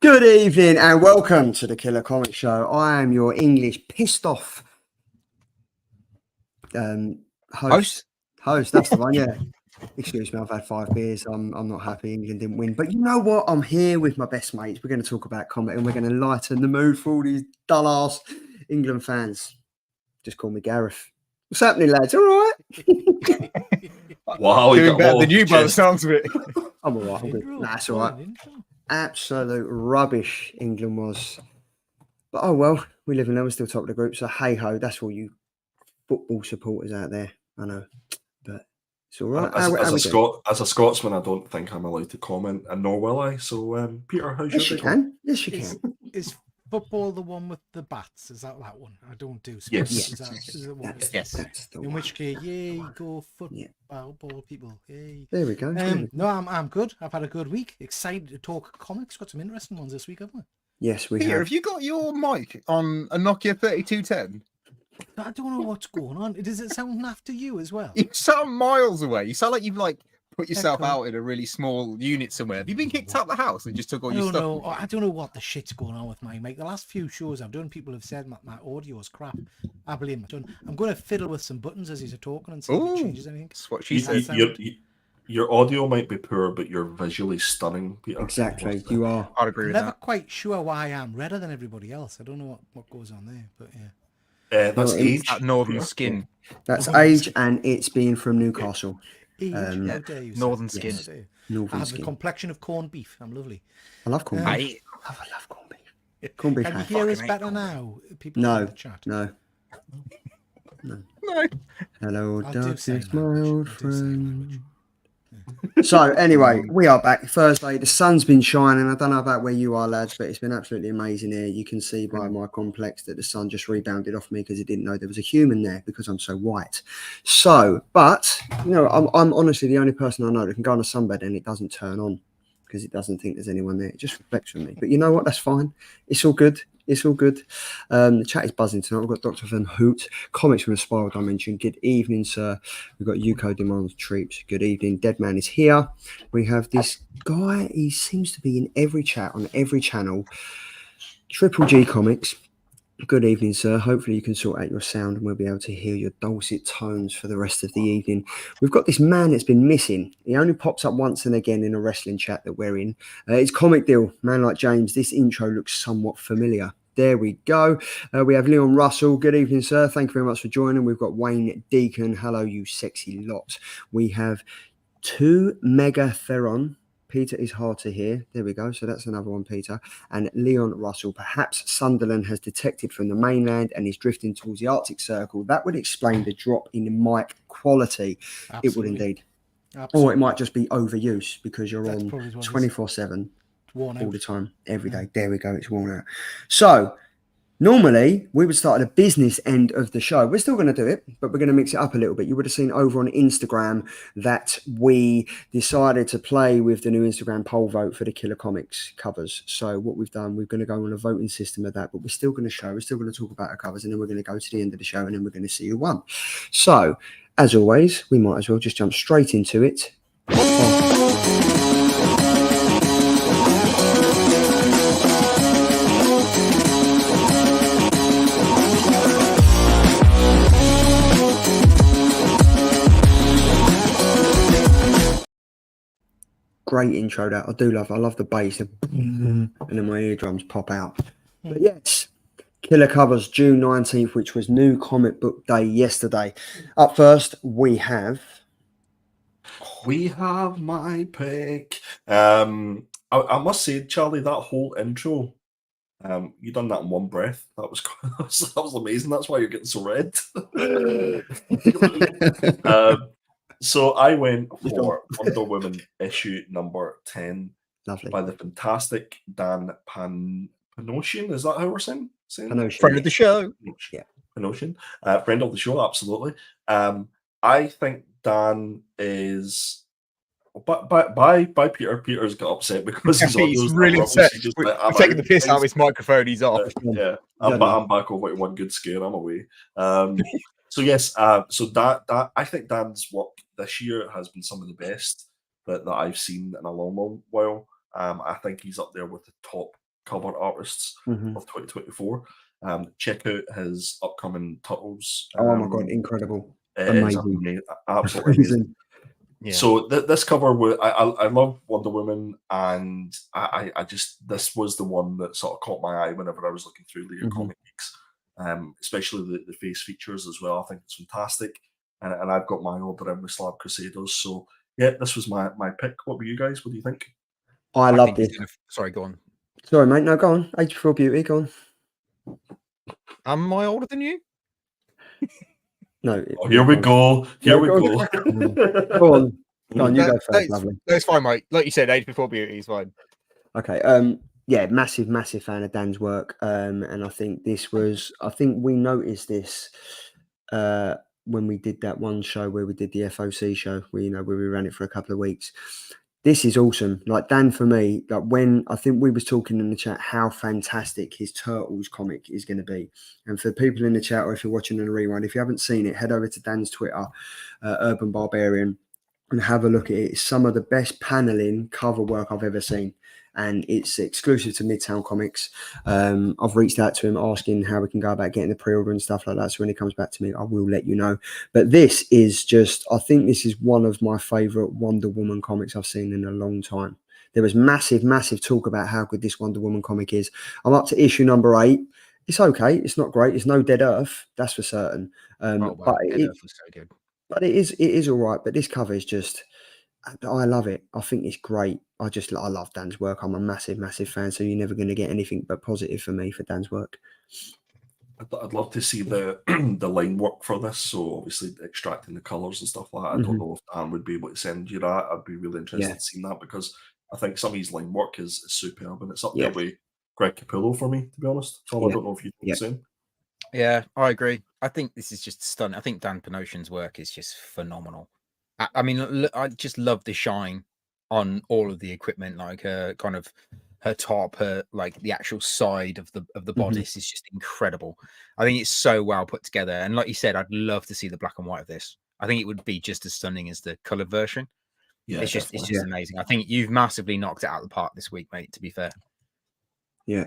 Good evening and welcome to the Killer Comic Show. I am your English pissed off host. That's the one, yeah. Excuse me, I've had 5 beers. I'm not happy England didn't win. But you know what? I'm here with my best mates. We're going to talk about comic and we're going to lighten the mood for all these dull-ass England fans. Just call me Gareth. What's happening, lads? All right? Wow, doing better than you by the sounds of it. I'm all right. I'm good. Nah, that's all right. Absolute rubbish England was. But oh well, we live and learn. We're still top of the group. So hey ho, that's all you football supporters out there. I know, but it's all right. As a Scotsman, I don't think I'm allowed to comment, and nor will I. So, Peter, how's yes, your you day? can. Yes, you can. Is football the one with the bats? Is that one? I don't do sports. Yes. Is that one? Yes. In which case, yay, go football, ball people. Yay. There we go. No, I'm good. I've had a good week. Excited to talk comics. Got some interesting ones this week, haven't we? Yes, we Peter, have. have you got your mic on a Nokia 3210? I don't know what's going on. Does it sound naff to you as well? You sound miles away. You sound like you've put yourself Echo. out in a really small unit somewhere. Have you been kicked out of the house and just took all your stuff? I don't know what the shit's going on with my mic. The last few shows I've done, people have said my audio is crap. I blame it. I'm going to fiddle with some buttons as he's talking and see if it changes anything. That's what she said. Your audio might be poor, but you're visually stunning, Peter. Exactly, you are. I'd agree with Never that. quite sure why I'm redder than everybody else. I don't know what goes on there, but yeah. That's age. That northern skin. That's age, and it's being from Newcastle. Age, how dare you, northern sir? skin. How dare you? Northern I have skin. the complexion of corned beef. I'm lovely. I love corned beef. I love corned beef. Corned beef. Can you hash. hear us better now? People No, in the chat. no. No. Hello, I'll do sign darkness, my language. old I'll do sign language. friend. So anyway, we are back Thursday. The sun's been shining. I don't know about where you are, lads, but it's been absolutely amazing here. You can see by my complex that the sun just rebounded off me because it didn't know there was a human there because I'm so white. So, but you know, I'm honestly the only person I know that can go on a sunbed and it doesn't turn on because it doesn't think there's anyone there. It just reflects on me. But you know what? That's fine. It's all good. It's all good. The chat is buzzing tonight. We've got Dr. Van Hoot, comics from a spiral dimension. Good evening, sir. We've got Yuko Demands Treeps. Good evening. Deadman is here. We have this guy. He seems to be in every chat on every channel. Triple G Comics. Good evening, sir. Hopefully you can sort out your sound and we'll be able to hear your dulcet tones for the rest of the evening. We've got this man that's been missing. He only pops up once and again in a wrestling chat that we're in. It's Comic Deal, man like James. This intro looks somewhat familiar. There we go. We have Leon Russell. Good evening, sir. Thank you very much for joining. We've got Wayne Deacon. Hello, you sexy lot. We have 2 Mega Theron. Peter is hard to hear. There we go. So that's another one, Peter. And Leon Russell. Perhaps Sunderland has detected from the mainland and is drifting towards the Arctic Circle. That would explain the drop in mic quality. Absolutely. It would indeed. Absolutely. Or it might just be overuse because you're That's on probably what it is. 24/7 Worn out. all the time, every day. There we go. It's worn out. So normally we would start at the business end of the show. We're still going to do it, but we're going to mix it up a little bit. You would have seen over on Instagram that we decided to play with the new Instagram poll vote for the Killer Comics covers. So what we've done, we're going to go on a voting system of that, but we're still going to show, we're still going to talk about our covers, and then we're going to go to the end of the show, and then we're going to see who won. So as always, we might as well just jump straight into it. Great intro that I love the bass and then my eardrums pop out. But yes, Killer Covers June 19th, which was New Comic Book Day yesterday. Up first we have my pick. I must say, Charlie, that whole intro, you done that in one breath. That was that was amazing. That's why you're getting so red. So I went for Wonder Woman issue number 10. Lovely. By the fantastic Dan Panosian. Is that how we're saying? Panosian, Friend of the show. Yeah. Panosian. Friend of the show, absolutely. I think Dan is by Peter. Peter's got upset because He's really upset. We're taking the piss out of his microphone. He's off. Yeah, I'm back over like one good scare. I'm away. So yes, so that I think Dan's work this year has been some of the best that I've seen in a long while. I think he's up there with the top cover artists Mhm. of 2024. Check out his upcoming Turtles. Oh my god, incredible, It is amazing, absolutely amazing. amazing. Yeah. So this cover, I love Wonder Woman, and I just, this was the one that sort of caught my eye whenever I was looking through League of Mhm. Comic Geeks, especially the face features as well. I think it's fantastic, and I've got my order in with Slab Crusaders. So yeah, this was my pick. What were you guys? What do you think? I I love think he's this. gonna. Sorry, go on. Sorry, mate. No, go on. Age Before Beauty, go on. Am I older than you? No, Oh, here we go. Here No, we go go. on. Go on. Go on, you go first, lovely. That's fine, mate. Like you said, Age Before Beauty is fine. Okay. Yeah, massive fan of Dan's work. And I think we noticed this when we did that one show where we did the FOC show, where we ran it for a couple of weeks. This is awesome. Like Dan, for me, like when I think we was talking in the chat how fantastic his Turtles comic is going to be. And for people in the chat, or if you're watching on a rewind, if you haven't seen it, head over to Dan's Twitter, Urban Barbarian, and have a look at it. It's some of the best paneling cover work I've ever seen, and it's exclusive to Midtown Comics. I've reached out to him asking how we can go about getting the pre-order and stuff like that. So when he comes back to me, I will let you know. But this is just, I think this is one of my favorite Wonder Woman comics I've seen in a long time. There was massive talk about how good this Wonder Woman comic is. I'm up to issue number 8. It's okay. It's not great. It's no Dead Earth, that's for certain. Oh, But Dead Earth was so good. but it is all right. But this cover is just, I love it. I think it's great. I love Dan's work. I'm a massive fan. So you're never going to get anything but positive for me for Dan's work. I'd love to see the the line work for this. So obviously extracting the colours and stuff like that. I don't know if Dan would be able to send you that. I'd be really interested in seeing that, because I think some of his line work is superb, and it's up there with Greg Capullo for me, to be honest. Tom, I don't know if you think the same. Yeah, I agree. I think this is just stunning. I think Dan Panosian's work is just phenomenal. I mean, I just love the shine on all of the equipment, like kind of her top, her like the actual side of the bodice is just incredible. I think it's so well put together. And like you said, I'd love to see the black and white of this. I think it would be just as stunning as the colored version. Yeah, it's just amazing. I think you've massively knocked it out of the park this week, mate, to be fair. Yeah.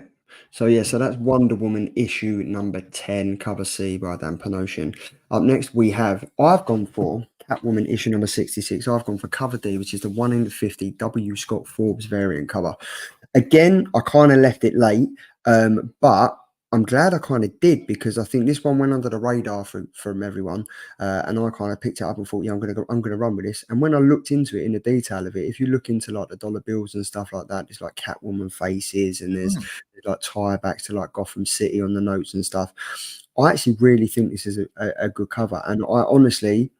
So that's Wonder Woman issue number 10, cover C by Dan Panosian. Up next I've gone for Catwoman issue number 66. I've gone for cover D, which is the 1 in 50 W. Scott Forbes variant cover. Again, I kind of left it late, but I'm glad I kind of did, because I think this one went under the radar from everyone, and I kind of picked it up and thought, yeah, I'm gonna run with this. And when I looked into it in the detail of it, if you look into like the dollar bills and stuff like that, there's like Catwoman faces, and there's like tie backs to like Gotham City on the notes and stuff. I actually really think this is a good cover, and I honestly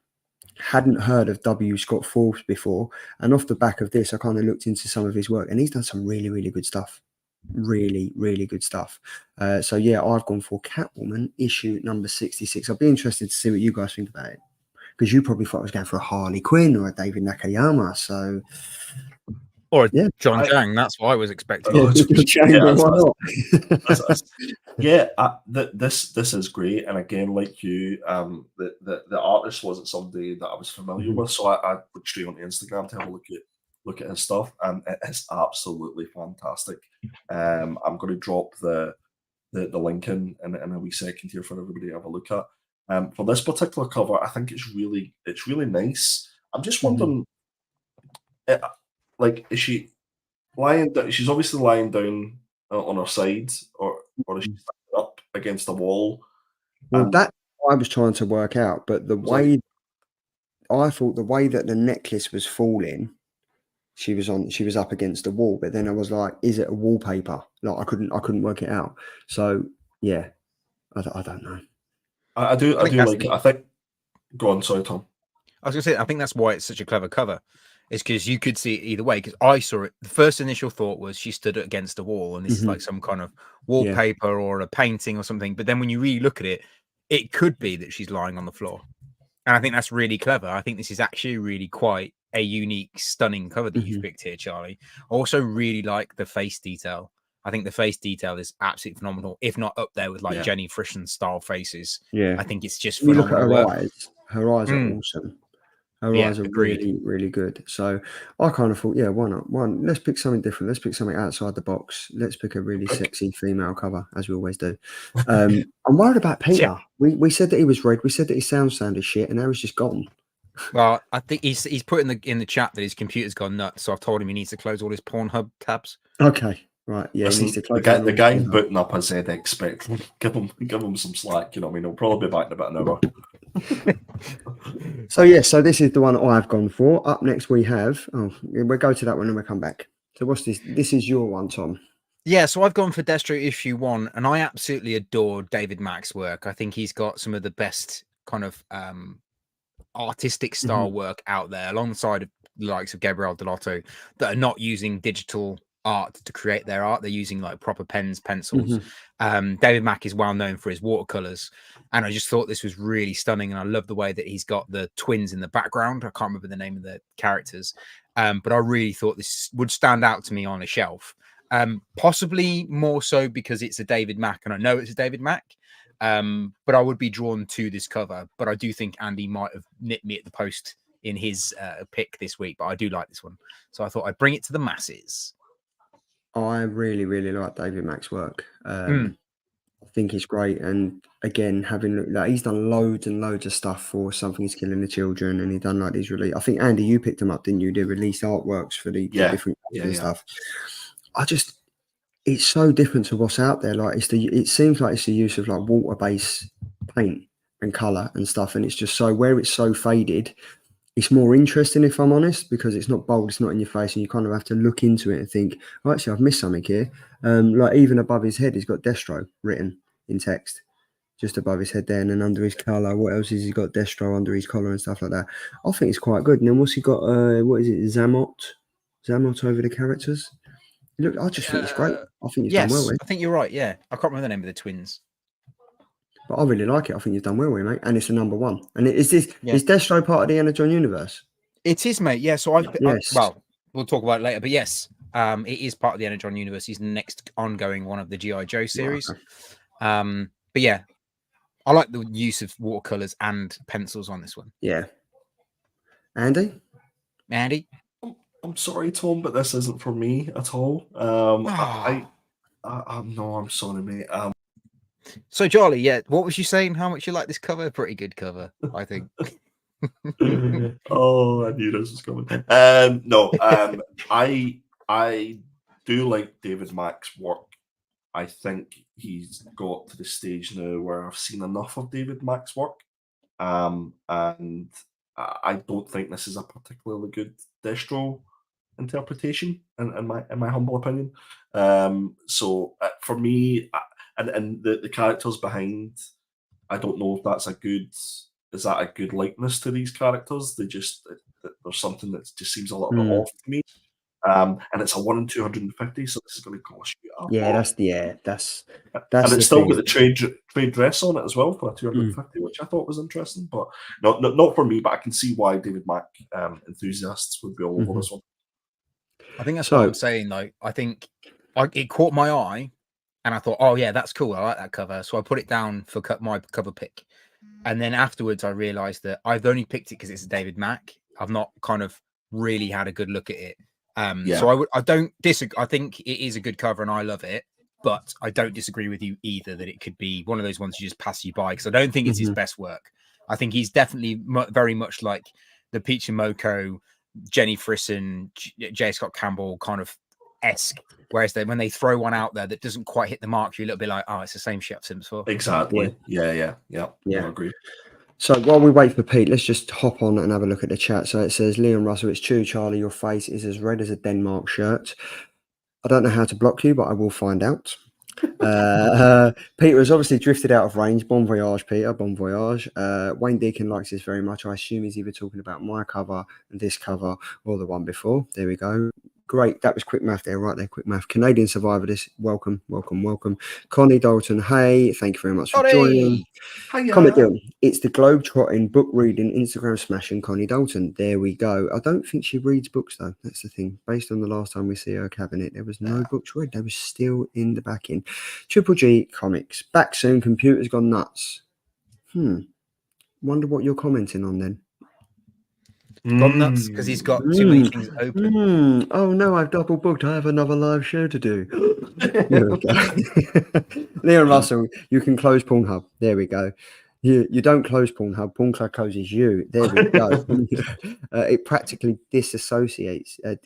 hadn't heard of W. Scott Forbes before, and off the back of this, I kind of looked into some of his work, and he's done some really good stuff. Really good stuff. So yeah, I've gone for Catwoman issue number 66. I'll be interested to see what you guys think about it, because you probably thought I was going for a Harley Quinn or a David Nakayama. So or John Chang, that's what I was expecting. This is great, and again, like you, the artist wasn't somebody that I was familiar with, so I went straight onto Instagram to have a look at his stuff, and it is absolutely fantastic. I'm going to drop the link in a wee second here for everybody to have a look at. For this particular cover, I think it's really nice. I'm just wondering, like, is she lying down? She's obviously lying down on her side, or is she standing up against the wall? Well, that I was trying to work out, but the way I thought the way that the necklace was falling, she was up against the wall. But then I was like, is it a wallpaper? Like I couldn't work it out. So yeah, I don't know. I do like it. I think. Go on, sorry, Tom. I was going to say, I think that's why it's such a clever cover, is because you could see it either way. Because I saw it, the first initial thought was she stood against a wall, and this is like some kind of wallpaper or a painting or something. But then when you really look at it, it could be that she's lying on the floor, and I think that's really clever. I think this is actually really quite a unique, stunning cover that you've picked here, Charlie. I also really like the face detail. I think the face detail is absolutely phenomenal, if not up there with like Jenny Frischen style faces. Yeah, I think it's just when you look at phenomenal. her eyes are awesome. Her Yeah, eyes are agreed. really, really good. So I kind of thought, yeah, why not? Let's pick something different. Let's pick something outside the box. Let's pick a really sexy female cover, as we always do. I'm worried about Peter. Yeah. We said that he was red. We said that his sound sounded shit, and now he's just gone. Well, I think he's put in the chat that his computer's gone nuts. So I've told him he needs to close all his Pornhub tabs. Okay, right. Yeah, he needs to Listen, close the guy's booting up a ZX Spectrum. Give him some slack. You know what I mean? He'll probably be back in about an hour. So yeah, so this is the one I've gone for. Up next we have. Oh, we'll go to that one and we'll come back. So what's this? This is your one, Tom. Yeah, so I've gone for Destro issue 1, and I absolutely adore David Mack's work. I think he's got some of the best kind of artistic style work out there, alongside of the likes of Gabriel Dell'Otto, that are not using digital art to create their art. They're using like proper pens, pencils. David Mack is well known for his watercolors, and I just thought this was really stunning. And I love the way that he's got the twins in the background. I can't remember the name of the characters, but I really thought this would stand out to me on a shelf. Possibly more so because it's a David Mack, and I know it's a David Mack. But I would be drawn to this cover. But I do think Andy might have nipped me at the post in his pick this week. But I do like this one, so I thought I'd bring it to the masses. I really, really like David Mack's work. I think it's great, and again, having like he's done loads and loads of stuff for Something's Killing the Children, and he done like these release. I think Andy, you picked them up, didn't you? They released artworks for the different stuff. It's so different to what's out there. Like it seems like it's the use of like water-based paint and color and stuff, and it's just so where it's so faded. It's more interesting, if I'm honest, because it's not bold, it's not in your face, and you kind of have to look into it and think, oh, actually, I've missed something here. Like even above his head, he's got Destro written in text, just above his head there, and then under his collar, what else is he got? Destro under his collar and stuff like that. I think it's quite good. And then what's he got? What is it? Zamot over the characters. Look, I just think it's great. I think he's done well with it. I think you're right. Yeah, I can't remember the name of the twins. But I really like it. I think you've done well with it, mate. And it's the #1. And is Destro part of the Energon universe? It is, mate. Yeah. So well, we'll talk about it later. But yes, it is part of the Energon universe. He's the next ongoing one of the G.I. Joe series. Okay. But yeah, I like the use of watercolors and pencils on this one. Yeah. Andy? I'm sorry, Tom, but this isn't for me at all. No, I'm sorry, mate. So, Charlie, yeah, what was you saying? How much you like this cover? Pretty good cover, I think. Oh, I knew this was coming. I do like David Mack's work. I think he's got to the stage now where I've seen enough of David Mack's work, and I don't think this is a particularly good Destro interpretation, in my humble opinion. So for me, and the characters behind, I don't know if that's is that a good likeness to these characters? There's something that just seems a little bit off to me. And it's a 1 in 250, so this is going to cost you a lot. That's and it's still got the trade dress on it as well for a 250, which I thought was interesting, but not for me. But I can see why David Mack enthusiasts would be all over this one. I think that's what I'm saying, though. I think it caught my eye, and I thought, oh yeah, that's cool. I like that cover, so I put it down for my cover pick. And then afterwards, I realised that I've only picked it because it's a David Mack. I've not kind of really had a good look at it. So I don't disagree. I think it is a good cover, and I love it. But I don't disagree with you either that it could be one of those ones you just pass you by, because I don't think it's his best work. I think he's definitely very much like the Peach and Moko, Jenny Frisson, J. Scott Campbell kind of esque. Whereas when they throw one out there that doesn't quite hit the mark, you're a little bit like, oh, it's the same shit I've seen before. Exactly. Yeah. I agree. So while we wait for Pete, let's just hop on and have a look at the chat. So it says, Leon Russell, it's true, Charlie, your face is as red as a Denmark shirt. I don't know how to block you, but I will find out. Peter has obviously drifted out of range. Bon voyage, Peter. Bon voyage. Wayne Deacon likes this very much. I assume he's either talking about my cover and this cover or the one before. There we go. Great. That was quick math there, right there. Quick math. Canadian Survivor, this. Welcome. Connie Dalton, hey. Thank you very much for joining. Comment down. It's the globe-trotting, book reading, Instagram smashing Connie Dalton. There we go. I don't think she reads books, though. That's the thing. Based on the last time we see her cabinet, there was no books read. They were still in the backing. Triple G Comics. Back soon. Computer's gone nuts. Wonder what you're commenting on then. Gone nuts because he's got too many things open. Oh no, I've double booked. I have another live show to do. There we go. Leon Russell, you can close Pornhub. There we go. You don't close Pornhub. Pornhub closes you. There we go. It practically disassociates. I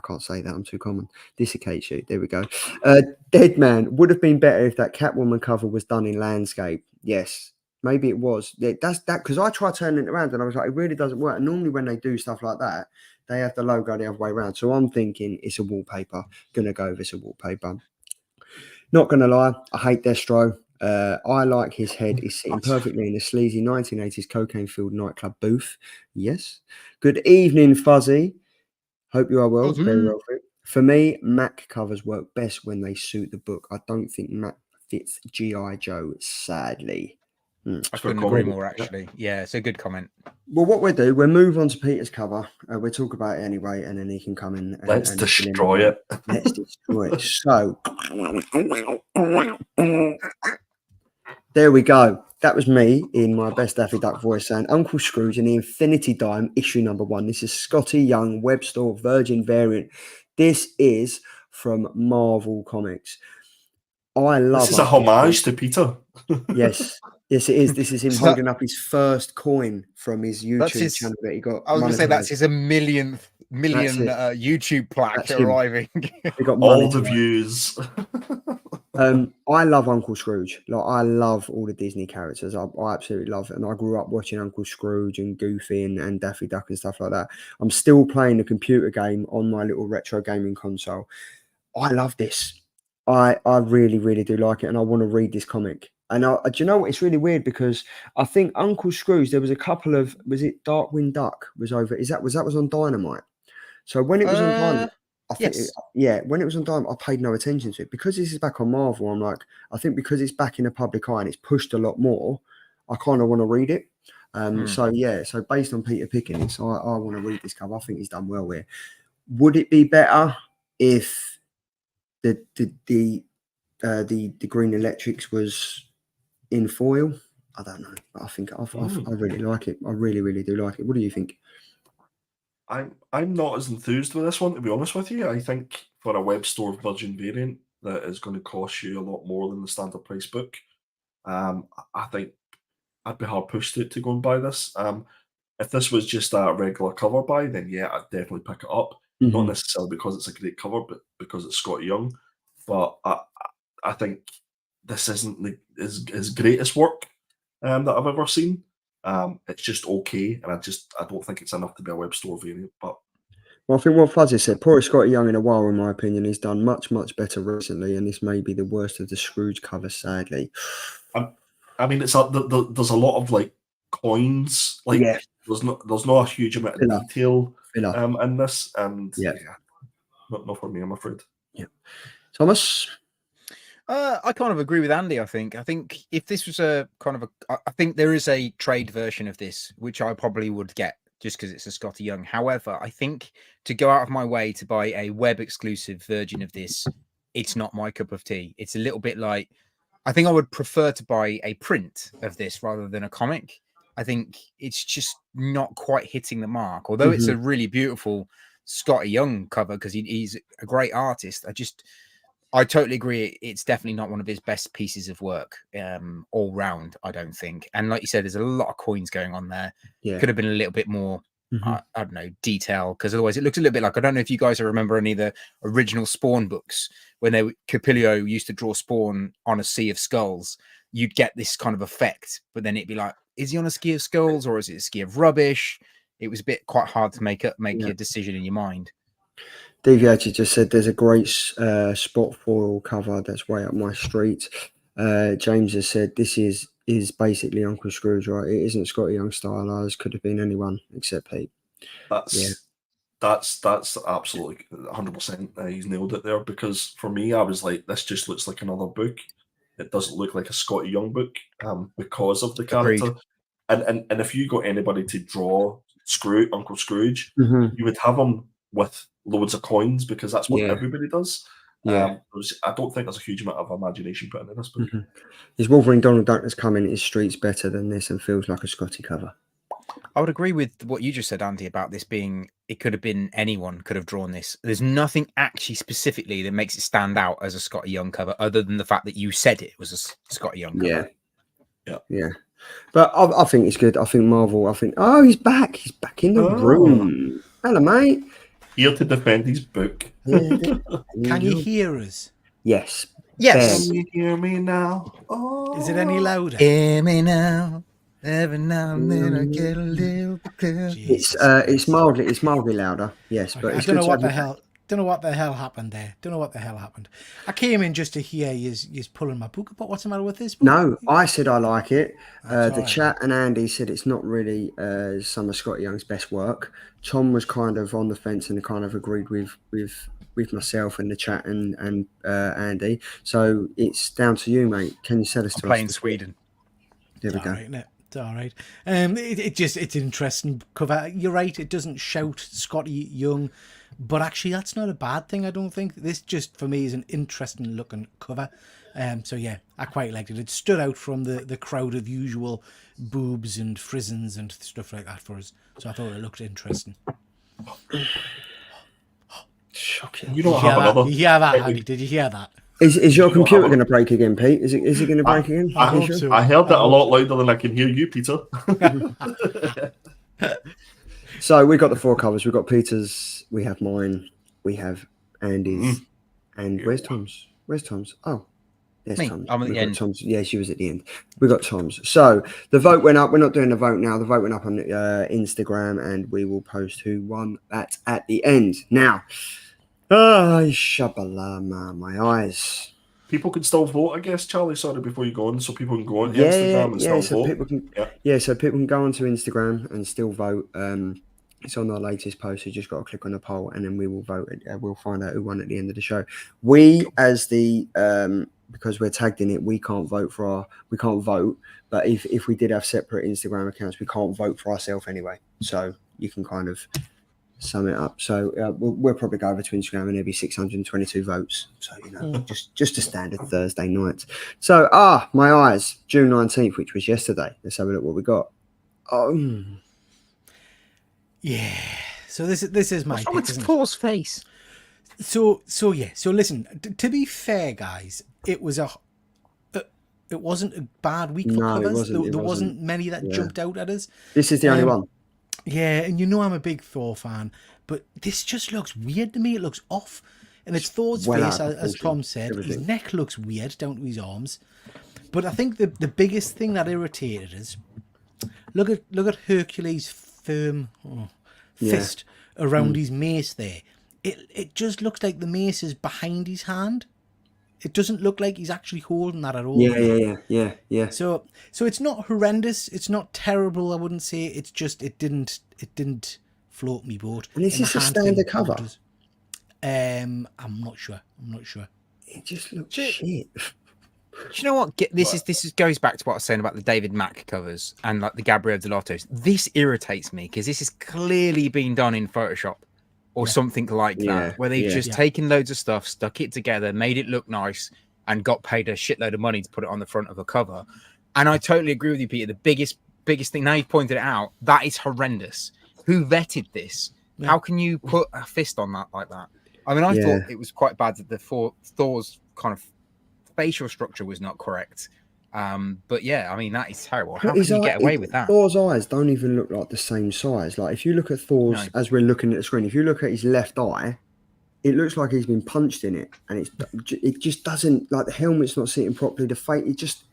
can't say that. I'm too common. Desiccates you. There we go. Dead Man would have been better if that Catwoman cover was done in landscape. Yes. Maybe it was. Yeah, that's that because I tried turning it around and I was like, it really doesn't work. And normally when they do stuff like that, they have the logo the other way around. So I'm thinking it's a wallpaper. Gonna go with it's a wallpaper. Not gonna lie, I hate Destro. I like his head. He's sitting perfectly in a sleazy 1980s cocaine-filled nightclub booth. Yes. Good evening, Fuzzy. Hope you are well. Very well. For me, Mac covers work best when they suit the book. I don't think Mac fits G.I. Joe, sadly. I couldn't agree more, actually. Yeah, it's a good comment. Well, what we'll do, we'll move on to Peter's cover. We'll talk about it anyway, and then he can come in. Let's destroy it. Let's destroy it. So, there we go. That was me in my best Daffy Duck voice saying Uncle Scrooge and the Infinity Dime, issue number 1. This is Scotty Young, web store, Virgin variant. This is from Marvel Comics. I love this is a homage to Peter. Yes. Yes, it is. This is him holding up his first coin from his YouTube channel that he got. I was going to say that's his millionth YouTube plaque arriving. He got all the views. I love Uncle Scrooge. Like I love all the Disney characters. I absolutely love it. And I grew up watching Uncle Scrooge and Goofy and Daffy Duck and stuff like that. I'm still playing the computer game on my little retro gaming console. I love this. I really, really do like it, and I want to read this comic. And do you know what? It's really weird because I think Uncle Scrooge. There was a couple of was it Darkwing Duck was over? Was on Dynamite? So when it was on Dynamite, I think when it was on Dynamite, I paid no attention to it because this is back on Marvel. I'm like, I think because it's back in the public eye and it's pushed a lot more, I kind of want to read it. So based on Peter picking this, I want to read this cover. I think he's done well here. Would it be better if the Green Electrics was in foil? I don't know, but I think I really like it. I really, really do like it. What do you think? I'm not as enthused with this one, to be honest with you. I think for a web store Virgin variant that is going to cost you a lot more than the standard price book. I think I'd be hard pushed to go and buy this. If this was just a regular cover buy, then yeah, I'd definitely pick it up. Mm-hmm. Not necessarily because it's a great cover, but because it's Scott Young. But I think this isn't his greatest work that I've ever seen. It's just okay, and I don't think it's enough to be a web store variant. But well, I think what Fuzzy said, poor Scotty Young in a while, in my opinion, he's done much, much better recently, and this may be the worst of the Scrooge covers, sadly. I mean, there's a lot of like coins, like there's not a huge amount of detail in this, and not for me, I'm afraid. Yeah, Thomas. I kind of agree with Andy. I think if this was I think there is a trade version of this which I probably would get just because it's a Scotty Young. However, I think to go out of my way to buy a web exclusive version of this, it's not my cup of tea. It's a little bit like I think I would prefer to buy a print of this rather than a comic. I think it's just not quite hitting the mark. Although it's a really beautiful Scotty Young cover because he's a great artist. I totally agree. It's definitely not one of his best pieces of work all round, I don't think. And like you said, there's a lot of coins going on there. Yeah. Could have been a little bit more, I don't know, detail, because otherwise it looks a little bit like, I don't know if you guys remember any of the original Spawn books when Capilio used to draw Spawn on a sea of skulls. You'd get this kind of effect, but then it'd be like, is he on a ski of skulls or is it a ski of rubbish? It was a bit quite hard to make your decision in your mind. Devianticons just said there's a great spot foil cover that's way up my street. James has said this is basically Uncle Scrooge, right? It isn't Scotty Young stylized. Could have been anyone except Pete. That's absolutely 100%. He's nailed it there, because for me, I was like, this just looks like another book. It doesn't look like a Scotty Young book because of the character. And if you got anybody to draw Uncle Scrooge, you would have him with loads of coins, because that's what everybody does. I don't think there's a huge amount of imagination put into this book. His Wolverine Donald Duck has come in his streets better than this and feels like a Scotty cover. I would agree with what you just said, Andy, about this being. It could have been anyone could have drawn this. There's nothing actually specifically that makes it stand out as a Scotty Young cover, other than the fact that you said it was a Scotty Young cover. Yeah. But I think it's good. I think Marvel. I think. Oh, he's back. He's back in the room. Hello, mate. Here to defend his book. Can you hear us? Yes. Yes. Can you hear me now? Oh. Is it any louder? Hear me now. Every now and then I get a little bit clearer. It's mildly louder. Yes, but I it's don't know good what to the have you- hell. Don't know what the hell happened there. Don't know what the hell happened. I came in just to hear yous pulling my book apart. What's the matter with this book? No, I said I like it. That's The right. chat and Andy said it's not really some of Scott Young's best work. Tom was kind of on the fence and kind of agreed with myself and the chat and Andy. So it's down to you, mate. Can you sell us to Playing us? Sweden. There we It's go. all right, isn't it? It's all right. It's an interesting cover. You're right. It doesn't shout Scotty Young, but actually that's not a bad thing. I don't think this just for me is an interesting looking cover. So yeah, I quite liked it. It stood out from the crowd of usual boobs and frizzens and stuff like that for us. So I thought it looked interesting. Shocking. You don't Hear have that? another. You hear that, Andy? Did you hear that? Is your You don't computer have a- going to break again, Pete? Is it going to break again? I Are you hope sure? so. I heard that I a lot hope louder than I can hear you, Peter. So we got the 4 covers. We've got Peter's, we have mine, we have Andy's, and where's Tom's? Where's Tom's? Oh, there's Me. Tom's. I'm at the We've got end. Tom's. Yeah, she was at the end. We got Tom's. So the vote went up. We're not doing the vote now. The vote went up on Instagram, and we will post who won that at the end. Now, shabalama, my eyes. People can still vote, I guess, Charlie. Sorry, before you go on, so people can go on Yeah, Instagram and yeah. still So vote. people can, Yeah. so people can go onto Instagram and still vote. It's on our latest post. You just got to click on the poll, and then we will vote. We'll find out who won at the end of the show. We, as the because we're tagged in it, we can't vote. But if we did have separate Instagram accounts, we can't vote for ourselves anyway. So you can kind of sum it up. So we'll probably go over to Instagram, and there'll be 622 votes. So just a standard Thursday night. So my eyes, June 19th, which was yesterday. Let's have a look what we got. Yeah. So this is my Oh, pick, it's isn't it? Thor's face. So yeah. So listen. To be fair, guys, it wasn't a bad week for No, it covers. wasn't, There it wasn't wasn't. many that Yeah. jumped out at us. This is the only one. Yeah, and you know I'm a big Thor fan, but this just looks weird to me. It looks off, and it's Thor's well face, out of as proportion, Tom said. everything. His neck looks weird down to his arms. But I think the biggest thing that irritated us. Look at Hercules' firm fist around his mace there. It just looks like the mace is behind his hand. It doesn't look like he's actually holding that at all. Yeah. So it's not horrendous. It's not terrible. I wouldn't say. It's just it didn't float me boat. And is in this the a hand thing standard cover? does. I'm not sure. It just looks shit. Do you know what? This goes back to what I was saying about the David Mack covers and like the Gabriel Delottos. This irritates me because this is clearly been done in Photoshop or something like that, where they've just taken loads of stuff, stuck it together, made it look nice, and got paid a shitload of money to put it on the front of a cover. And I totally agree with you, Peter. The biggest thing, now you've pointed it out, that is horrendous. Who vetted this? Yeah. How can you put a fist on that like that? I mean, I thought it was quite bad that Thor's kind of facial structure was not correct. But yeah, I mean, that is terrible. How can you get away with that? Thor's eyes don't even look like the same size. Like if you look at Thor's, as we're looking at the screen, if you look at his left eye, it looks like he's been punched in it, and it just doesn't, like, the helmet's not sitting properly. The face,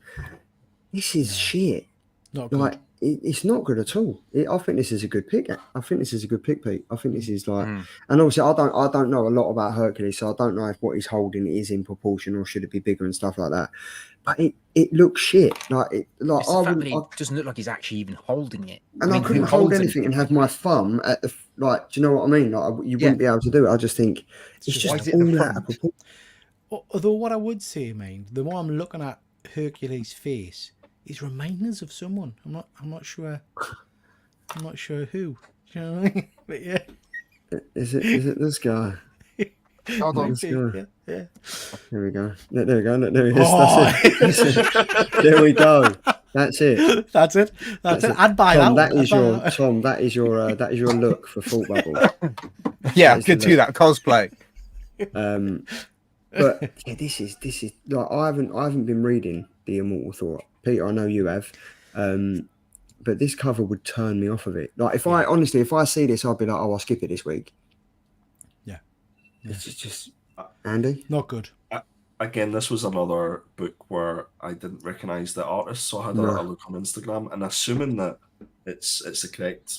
this is shit. Not good. Like it's not good at all. I think this is a good pick. I think this is a good pick, Pete. I think this is like, and obviously I don't know a lot about Hercules, so I don't know if what he's holding is in proportion or should it be bigger and stuff like that. But it looks shit. Like It doesn't look like he's actually even holding it. And I couldn't hold anything and have my thumb at the, like, do you know what I mean? Like you wouldn't be able to do it. I just think it's just all out of proportion. Although what I would say, man, the more I'm looking at Hercules' face, he's reminding us of someone. I'm not sure. I'm not sure who. Do you know what I mean? But yeah. Is it this guy? Hold on. Yeah. Yeah. There we go. There we go. Look, there he is. That's it. There we go. That's it. That's it. That's it. I'd buy Tom, that one. that is your look for Thought Bubble. Yeah, That is could the do look. that cosplay. But yeah, this is like I haven't been reading the Immortal Thought. Peter, I know you have. But this cover would turn me off of it. Like if I see this, I'd be like, oh, I'll skip it this week. Yeah. It's just Andy. Not good. Again, this was another book where I didn't recognise the artist, so I had a look on Instagram, and assuming that it's the correct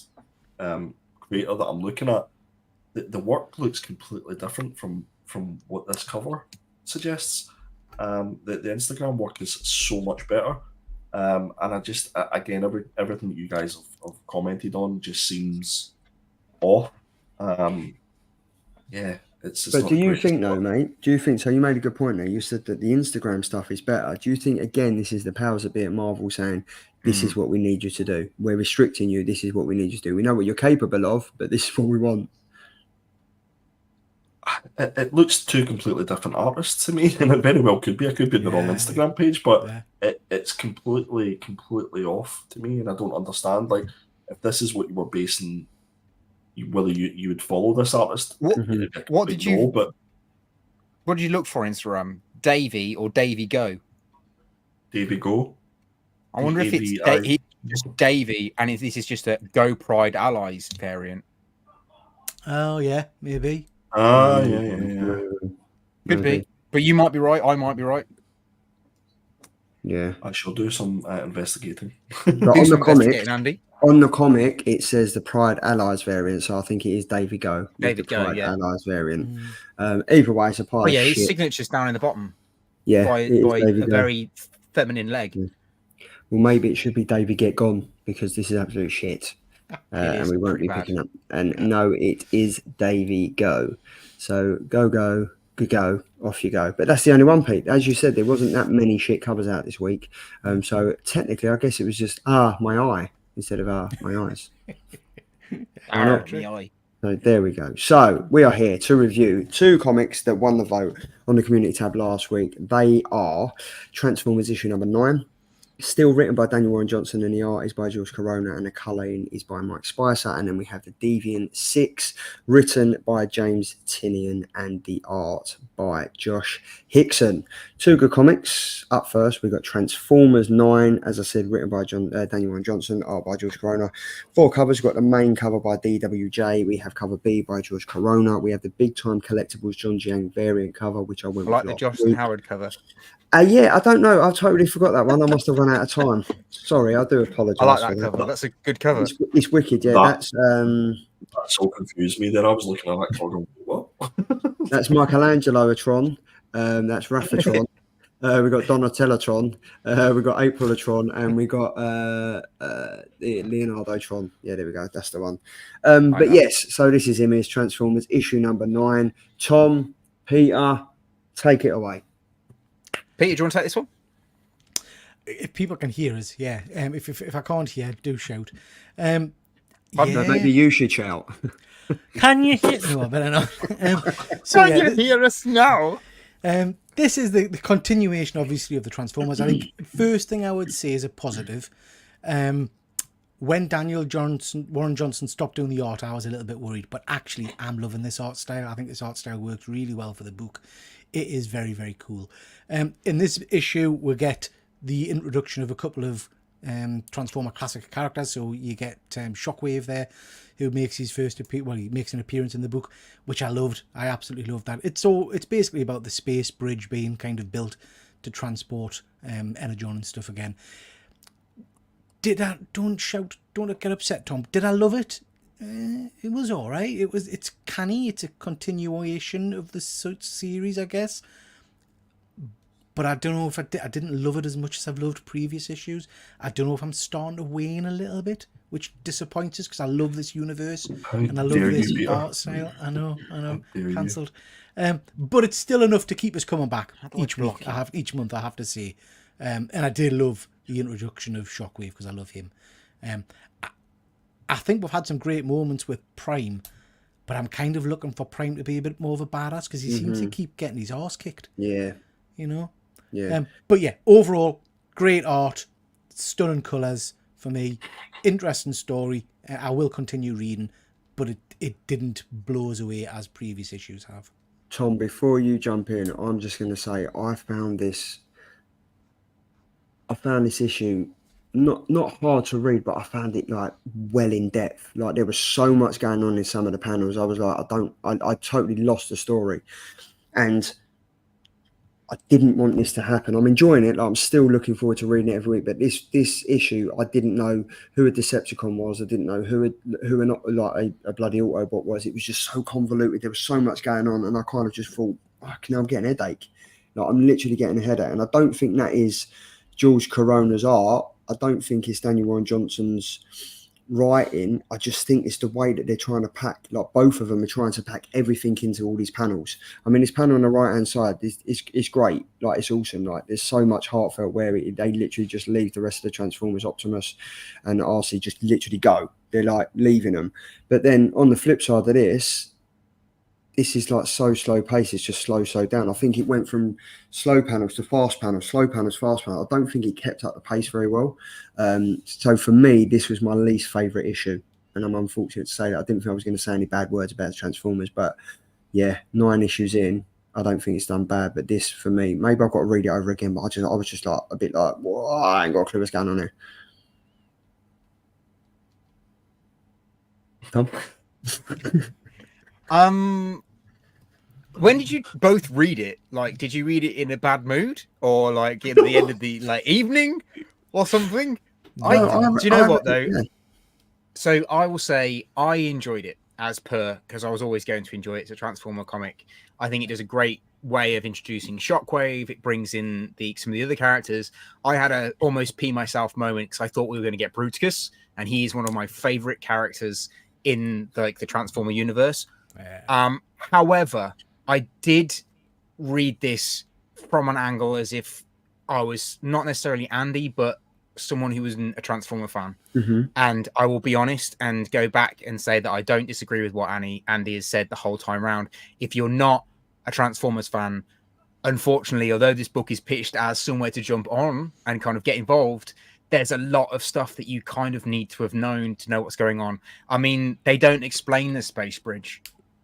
creator that I'm looking at, the work looks completely different from what this cover suggests. The Instagram work is so much better, and I just again everything that you guys have commented on just seems off. Yeah. But do you think though, mate? Do you think so? You made a good point there. You said that the Instagram stuff is better. Do you think again this is the powers that be at Marvel saying this is what we need you to do? We're restricting you. This is what we need you to do. We know what you're capable of, but this is what we want. It looks two completely different artists to me, and it very well could be. I could be on the wrong Instagram page, but it's completely off to me, and I don't understand. Like, if this is what you were basing, whether you would follow this artist. What did you look for on Instagram? Davey or Davey Go? Davey Go. I wonder if it's just Davey, and this is just a Go Pride Allies variant. Oh yeah, maybe. Yeah. Could be, but you might be right. I might be right. Yeah, I shall do some investigating. But on the comic, Andy. On the comic, it says the Pride Allies variant, so I think it is Davey Go. David Go, Pride yeah. Allies variant. Either way, it's a pile of shit. His signature's down in the bottom. Yeah, by a very feminine leg. Yeah. Well, maybe it should be Davey Get Gone because this is absolute shit, and we won't be picking up. And no, it is Davey Go. So go, off you go. But that's the only one, Pete. As you said, there wasn't that many shit covers out this week. So technically, I guess it was just my eye. Instead of my eyes. So there we go. So we are here to review two comics that won the vote on the community tab last week. They are Transformers issue number 9. Still written by Daniel Warren Johnson, and the art is by George Corona, and the colouring is by Mike Spicer. And then we have the Deviant 6, written by James Tinian, and the art by Josh Hickson. Two good comics. Up first, we've got Transformers 9, as I said, written by Daniel Warren Johnson, art by George Corona. 4 covers. We've got the main cover by DWJ. We have cover B by George Corona. We have the Big Time Collectibles John Jiang variant cover, which I went with. I like the Josh and Howard cover. Yeah, I don't know. I totally forgot that one. I must have run out of time. Sorry, I do apologise. I like that cover. That's a good cover. It's wicked, yeah. That so confused me. Then I was looking at that going, what? That's Michelangelo-tron. That's Raphatron. We got Donatello-tron. We got Aprilotron, and we got Leonardo-tron. Yeah, there we go. That's the one. But yes, so this is Image Transformers issue number 9. Tom, Peter, take it away. Peter, do you want to take this one? If people can hear us, yeah. If I can't hear, do shout. Maybe you should shout. Can you hear? No, I better not. Can you hear us now? This is the continuation, obviously, of the Transformers. I think the first thing I would say is a positive. When Warren Johnson stopped doing the art, I was a little bit worried, but actually I'm loving this art style. I think this art style works really well for the book. It is very, very cool. In this issue, we get the introduction of a couple of Transformer classic characters. So you get Shockwave there, who makes his first he makes an appearance in the book, which I loved. I absolutely loved that. It's basically about the space bridge being kind of built to transport Energon and stuff again. Don't get upset, Tom. Did I love it? It was all right. It's canny. It's a continuation of the series, I guess. But I don't know if I didn't love it as much as I've loved previous issues. I don't know if I'm starting to wane a little bit, which disappoints us because I love this universe and I love this art style. I know, cancelled. But it's still enough to keep us coming back each week. Each month, I have to say. And I did love the introduction of Shockwave because I love him. I think we've had some great moments with Prime, but I'm kind of looking for Prime to be a bit more of a badass because he seems to keep getting his arse kicked. Yeah. You know? Yeah. But yeah, overall, great art. stunning colours for me, interesting story. I will continue reading, but it didn't blow us away as previous issues have. Tom, before you jump in, I'm just going to say I found this issue not hard to read, but I found it like well in depth. Like there was so much going on in some of the panels. I was like, I totally lost the story, and I didn't want this to happen. I'm enjoying it. Like, I'm still looking forward to reading it every week. But this issue, I didn't know who a Decepticon was. I didn't know who not like a bloody Autobot was. It was just so convoluted. There was so much going on, and I kind of just thought, now I'm getting a headache. Like I'm literally getting a headache, and I don't think that is George Corona's art. I don't think it's Daniel Warren Johnson's writing. I just think it's the way that they're trying to pack, like both of them are trying to pack everything into all these panels. I mean, this panel on the right hand side is great. Like it's awesome. Like there's so much heartfelt where they literally just leave the rest of the Transformers, Optimus and RC just literally go. They're like leaving them. But then on the flip side of this is like so slow pace. It's just slow down. I think it went from slow panels to fast panels, slow panels, fast panels. I don't think it kept up the pace very well. So for me, this was my least favourite issue. And I'm unfortunate to say that. I didn't think I was going to say any bad words about the Transformers. But yeah, 9 issues in, I don't think it's done bad. But this, for me, maybe I've got to read it over again. But I was just like a bit like, whoa, I ain't got a clue what's going on here. Tom? When did you both read it? Like, did you read it in a bad mood, or like at the end of the evening, or something? Do you know what though? Yeah. So I will say I enjoyed it because I was always going to enjoy it. It's a Transformer comic. I think it does a great way of introducing Shockwave. It brings in some of the other characters. I had a almost pee myself moment because I thought we were going to get Bruticus, and he is one of my favorite characters in the Transformer universe. Yeah. However, I did read this from an angle as if I was not necessarily Andy, but someone who wasn't a Transformer fan. Mm-hmm. And I will be honest and go back and say that I don't disagree with what Andy has said the whole time around. If you're not a Transformers fan, unfortunately, although this book is pitched as somewhere to jump on and kind of get involved, there's a lot of stuff that you kind of need to have known to know what's going on. I mean, they don't explain the space bridge.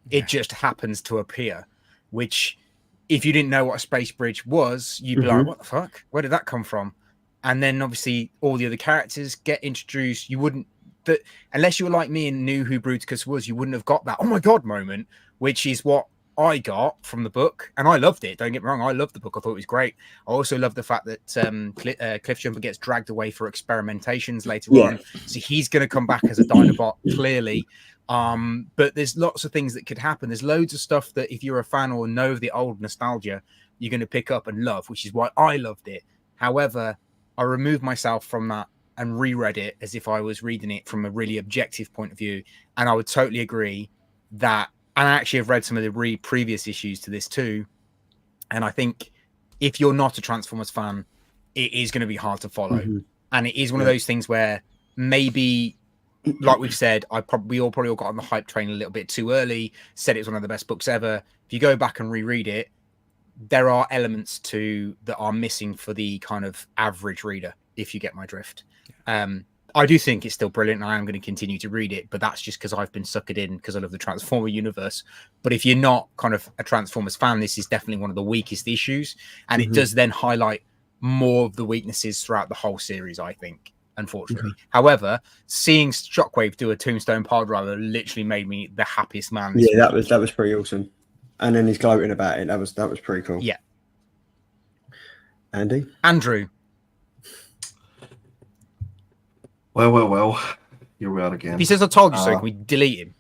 It just happens to appear, which if you didn't know what a space bridge was, you'd be like, what the fuck? Where did that come from? And then obviously all the other characters get introduced. You wouldn't, unless you were like me and knew who Bruticus was, you wouldn't have got that, oh my God moment, which is what I got from the book. And I loved it. Don't get me wrong. I loved the book. I thought it was great. I also love the fact that Cliffjumper gets dragged away for experimentations later on. So he's going to come back as a Dinobot, clearly. But there's lots of things that could happen. There's loads of stuff that if you're a fan or know of the old nostalgia, you're going to pick up and love, which is why I loved it. However, I removed myself from that and reread it as if I was reading it from a really objective point of view. And I would totally agree that, and I actually have read some of the previous issues to this too. And I think if you're not a Transformers fan, it is going to be hard to follow. Mm-hmm. And it is one of those things where maybe, like we've said, we all got on the hype train a little bit too early, said it was one of the best books ever. If you go back and reread it, there are elements that are missing for the kind of average reader, if you get my drift. I do think it's still brilliant, and I am going to continue to read it, but that's just because I've been suckered in because I love the Transformer universe. But if you're not kind of a Transformers fan, this is definitely one of the weakest issues, and it does then highlight more of the weaknesses throughout the whole series, I think, unfortunately. However, seeing Shockwave do a Tombstone Piledriver literally made me the happiest man. Yeah, that was pretty awesome. And then he's gloating about it. That was pretty cool. Yeah. Andy? Andrew. Well. Here we are again. If he says I told you so, can we delete him?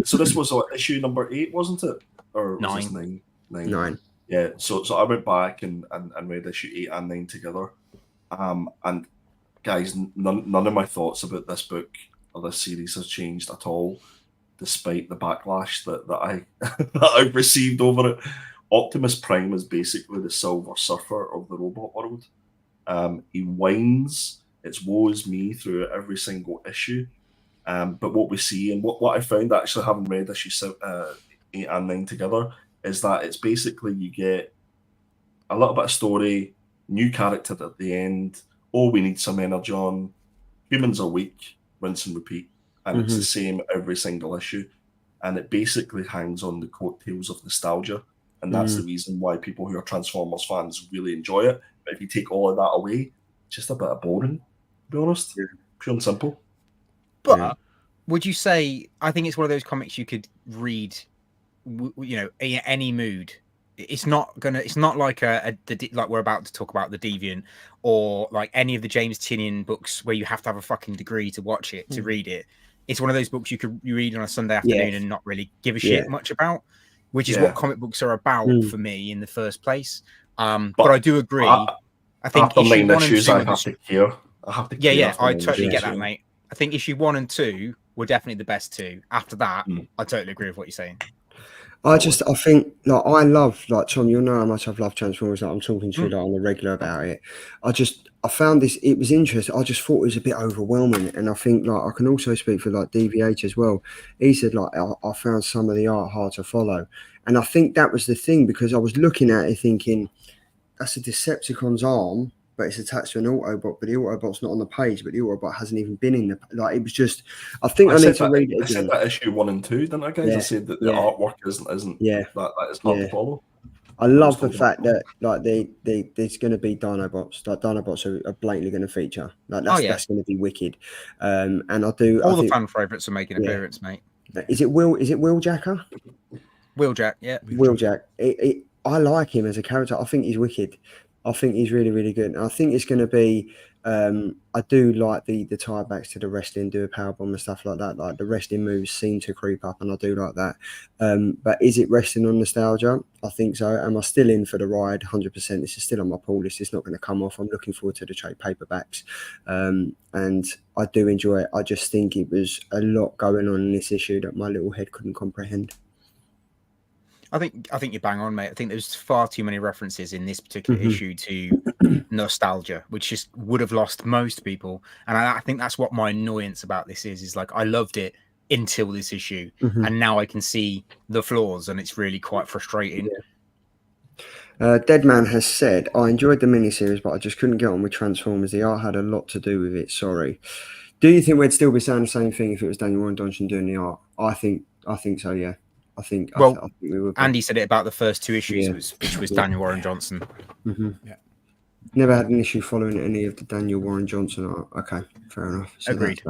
So this was issue number 8, wasn't it? Or was 9. This 9? 9. Yeah. So I went back and read issue 8 and 9 together. And guys, none of my thoughts about this book or this series has changed at all, despite the backlash that I've received over it. Optimus Prime is basically the Silver Surfer of the robot world. He whines, it's woe is me through every single issue. But what we see, and what I found actually having read issue 8 and 9 together, is that it's basically you get a little bit of story, new character at the end. Oh, we need some energy on. Humans are weak, rinse and repeat. And it's the same every single issue. And it basically hangs on the coattails of nostalgia. And that's the reason why people who are Transformers fans really enjoy it. But if you take all of that away, it's just a bit of boring, to be honest. Pure and simple. But would you say, I think it's one of those comics you could read, in any mood. It's not like like we're about to talk about the Deviant, or like any of the James Tynion books where you have to have a fucking degree to watch it, to read it. It's one of those books you read on a Sunday afternoon and not really give a shit much about, which is what comic books are about for me in the first place. But I do agree. I think after issue 9 1 and issues, 2 I have to care. Yeah, I totally get that, mate. I think issue 1 and 2 were definitely the best two. After that, I totally agree with what you're saying. I think, like, I love, like, Tom, you'll know how much I've loved Transformers. Like, I'm talking to you, like, on a regular about it. I found this, it was interesting. I just thought it was a bit overwhelming. And I think, like, I can also speak for, like, DVH as well. He said, like, I found some of the art hard to follow. And I think that was the thing, because I was looking at it thinking, that's a Decepticon's arm, but it's attached to an Autobot, but the Autobot's not on the page, but the Autobot hasn't even been in the, like, it was just, I think I need to read it again. I said that issue 1 and 2, didn't I, guys? I said that the artwork isn't that is hard to follow. I love the fact that, like, there's going to be Dinobots. Like, Dinobots are blatantly going to feature. Like, that's going to be wicked. And I do. All the fan favourites are making an appearance, mate. Is it Wheeljacker? Wheeljack, yeah. Wheeljack. I like him as a character. I think he's wicked. I think he's really, really good. And I think it's going to be. I do like the tiebacks to the wrestling, do a powerbomb and stuff like that. Like, the wrestling moves seem to creep up, and I do like that. But is it resting on nostalgia? I think so. Am I still in for the ride? 100%. This is still on my pull list. It's not going to come off. I'm looking forward to the trade paperbacks, and I do enjoy it. I just think it was a lot going on in this issue that my little head couldn't comprehend. I think you're bang on, mate. I think there's far too many references in this particular issue to nostalgia, which just would have lost most people. And I think that's what my annoyance about this is like, I loved it until this issue, and now I can see the flaws, and it's really quite frustrating. Deadman has said, I enjoyed the miniseries, but I just couldn't get on with Transformers. The art had a lot to do with it. Sorry. Do you think we'd still be saying the same thing if it was Daniel Warren Johnson doing the art? I think so, yeah. I think we would. Andy said it about the first 2 issues, which was Daniel Warren Johnson. Never had an issue following any of the Daniel Warren Johnson art. Okay, fair enough. So agreed.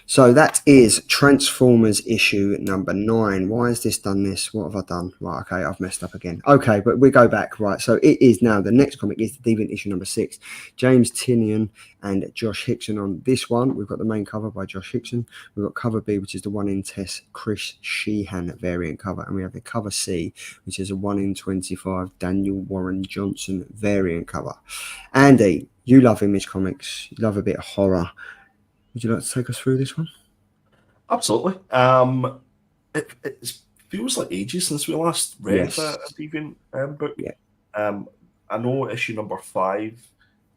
So that is Transformers issue number 9. Why has this done this? What have I done? Right, okay, I've messed up again. Okay, but we go back. Right, so it is now, the next comic is the Deviant issue number 6. James Tynion and Josh Hickson on this one. We've got the main cover by Josh Hickson. We've got cover B, which is the 1 in Tess Chris Sheehan variant cover. And we have the cover C, which is a 1 in 25 Daniel Warren Johnson variant cover. Andy, you love Image Comics. You love a bit of horror. Would you like to take us through this one? Absolutely. It feels like ages since we last read a Deviant book. Yeah. I know issue number 5,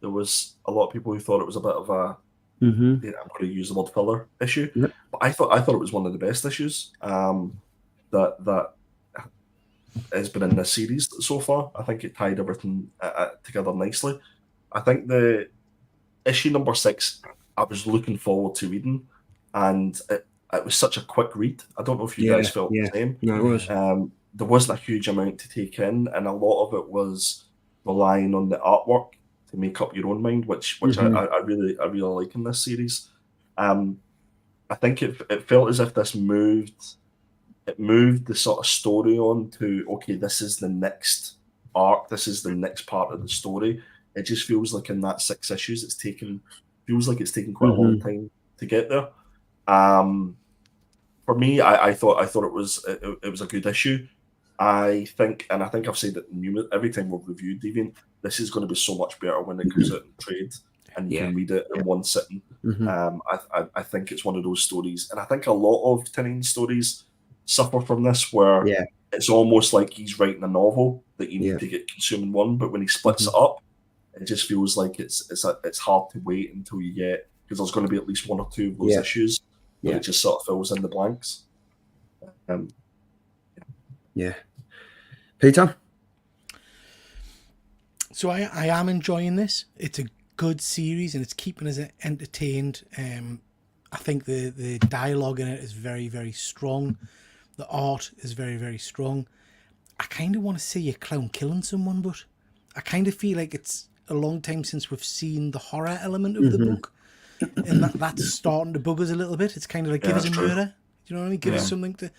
there was a lot of people who thought it was a bit of a, I'm going to use the word filler issue, but I thought it was one of the best issues that has been in this series so far. I think it tied everything together nicely. I think the issue number 6, I was looking forward to reading, and it was such a quick read. I don't know if you guys felt the same. No, it was. There wasn't a huge amount to take in, and a lot of it was relying on the artwork to make up your own mind, which I really like in this series. I think it felt as if this moved the sort of story on to, okay, this is the next arc, this is the next part of the story. It just feels like in that 6 issues, it's taken quite a long time to get there. For me, I thought it was a good issue. I think I've said it every time we've reviewed Deviant, this is going to be so much better when it comes out in trade and you can read it in one sitting. I think it's one of those stories, and I think a lot of Tynion stories suffer from this, where it's almost like he's writing a novel that you need to get consumed in one, but when he splits it up, it just feels like it's hard to wait until you get, because there's going to be at least 1 or 2 of those issues where it just sort of fills in the blanks. Peter? So I am enjoying this. It's a good series and it's keeping us entertained. I think the dialogue in it is very, very strong. The art is very, very strong. I kind of want to see a clown killing someone, but I kind of feel like it's a long time since we've seen the horror element of the book, and that's starting to bug us a little bit. It's kind of like give us a murder. Do you know what I mean? Give us something to.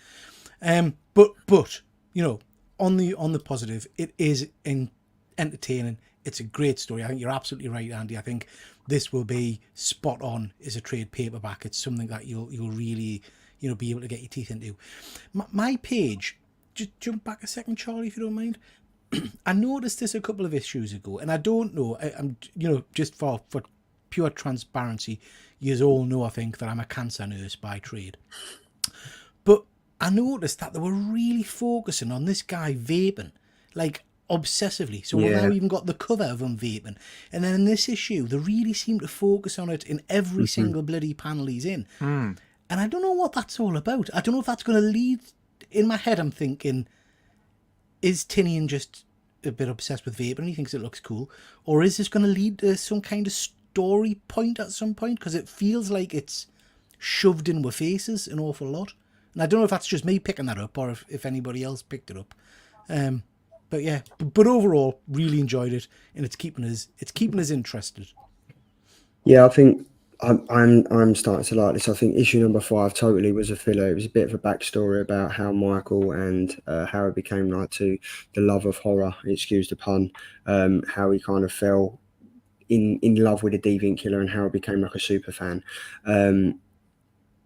But you know, on the positive, it is entertaining. It's a great story. I think you're absolutely right, Andy. I think this will be spot on as a trade paperback. It's something that you'll really, you know, be able to get your teeth into. My page. Just jump back a second, Charlie, if you don't mind. I noticed this a couple of issues ago, and I don't know. I'm, you know, just for pure transparency, you all know, I think, that I'm a cancer nurse by trade. But I noticed that they were really focusing on this guy vaping, like obsessively. So we've now even got the cover of him vaping, and then in this issue, they really seem to focus on it in every single bloody panel he's in. And I don't know what that's all about. I don't know if that's going to lead. In my head, I'm thinking, is Tinian just a bit obsessed with vaping and he thinks it looks cool? Or is this going to lead to some kind of story point at some point? Because it feels like it's shoved in with faces an awful lot. And I don't know if that's just me picking that up or if anybody else picked it up. But yeah, but overall, really enjoyed it, and it's keeping us interested. Yeah, I think I'm starting to like this. I think issue number 5 totally was a filler. It was a bit of a backstory about how Michael and Harry became like to the love of horror, excuse the pun, how he kind of fell in love with a deviant killer and how he became like a super fan.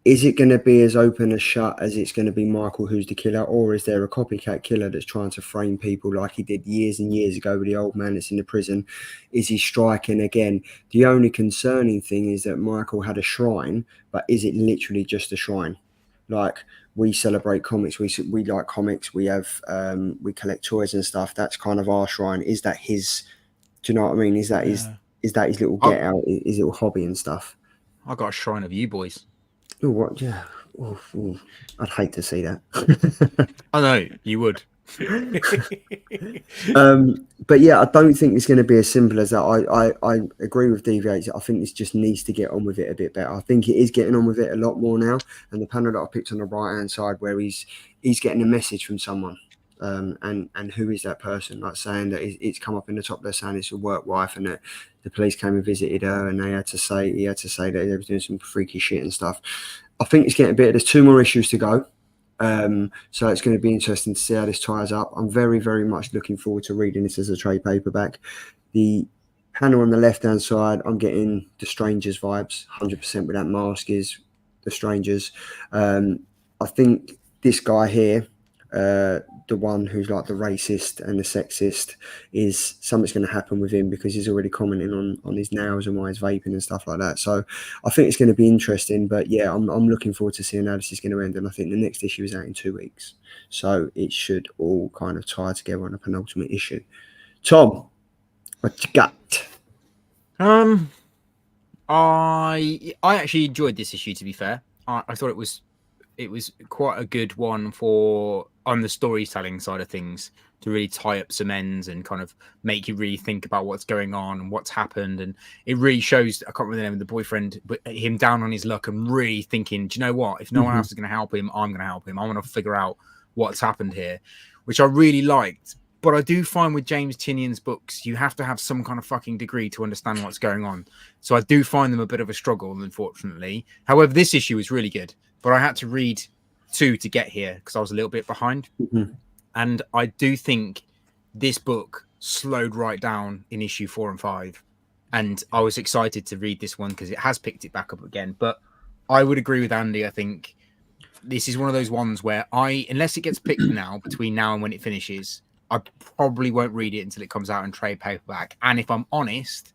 Is it going to be as open as shut as it's going to be Michael who's the killer, or is there a copycat killer that's trying to frame people like he did years and years ago with the old man that's in the prison? Is he striking again? The only concerning thing is that Michael had a shrine, but is it literally just a shrine? Like, we celebrate comics, we like comics, we have we collect toys and stuff. That's kind of our shrine. Is that his? Do you know what I mean? Is that his little get out, his little hobby and stuff? I got a shrine of you boys. Oh, what? Yeah. Oh, I'd hate to see that. I know you would. But yeah, I don't think it's going to be as simple as that. I agree with DVH. I think this just needs to get on with it a bit better. I think it is getting on with it a lot more now. And the panel that I picked on the right hand side, where he's getting a message from someone, and who is that person? Like saying that it's come up in the top there saying it's a work wife, and that the police came and visited her, and he had to say that they was doing some freaky shit and stuff. I think it's getting better. There's 2 more issues to go. So it's going to be interesting to see how this ties up. I'm very, very much looking forward to reading this as a trade paperback. The panel on the left-hand side, I'm getting the Strangers vibes, 100% with that mask is the Strangers. I think this guy here, the one who's like the racist and the sexist, is something's going to happen with him because he's already commenting on his nails and why he's vaping and stuff like that. So I think it's going to be interesting, but yeah, I'm looking forward to seeing how this is going to end. And I think the next issue is out in 2 weeks, so it should all kind of tie together on a penultimate issue. Tom, what you got? I actually enjoyed this issue, to be fair. I thought it was quite a good one on the storytelling side of things, to really tie up some ends and kind of make you really think about what's going on and what's happened. And it really shows, I can't remember the name of the boyfriend, but him down on his luck and really thinking, do you know what? If no one else is going to help him, I'm going to help him. I want to figure out what's happened here, which I really liked. But I do find with James Tinian's books, you have to have some kind of fucking degree to understand what's going on. So I do find them a bit of a struggle, unfortunately. However, this issue is really good, but I had to read 2 to get here because I was a little bit behind. And I do think this book slowed right down in issue 4 and 5. And I was excited to read this one because it has picked it back up again. But I would agree with Andy. I think this is one of those ones where unless it gets picked now, between now and when it finishes, I probably won't read it until it comes out in trade paperback. And if I'm honest,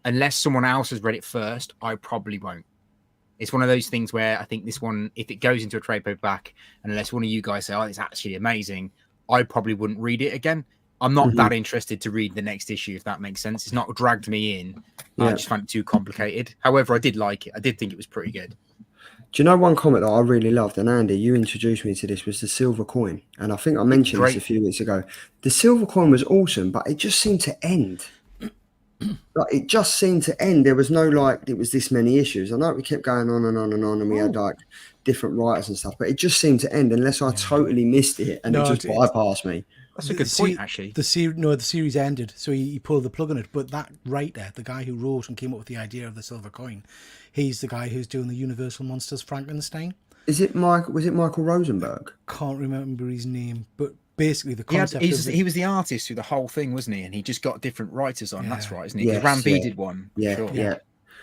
unless someone else has read it first, I probably won't. It's one of those things where I think this one, if it goes into a trade paperback, and unless one of you guys say, oh, it's actually amazing, I probably wouldn't read it again. I'm not that interested to read the next issue, if that makes sense. It's not dragged me in. I just found it too complicated. However, I did like it. I did think it was pretty good. Do you know one comment that I really loved? And Andy, you introduced me to this, was the silver coin. And I think I mentioned this a few weeks ago. The silver coin was awesome, but it just seemed to end. like it just seemed to end. There was no like it was this many issues. I know we kept going on and on and on, and we had like different writers and stuff, but it just seemed to end unless I totally missed it and it just bypassed me. That's a good point, actually. The series ended, so he pulled the plug on it. But that writer, the guy who wrote and came up with the idea of the silver coin, he's the guy who's doing the Universal Monsters Frankenstein. Is it Mike? Was it Michael Rosenberg? Can't remember his name, but basically the concept. He was the artist through the whole thing, wasn't he? And he just got different writers on. That's right, isn't he? Yes, Ramby did one. Yeah, sure. yeah.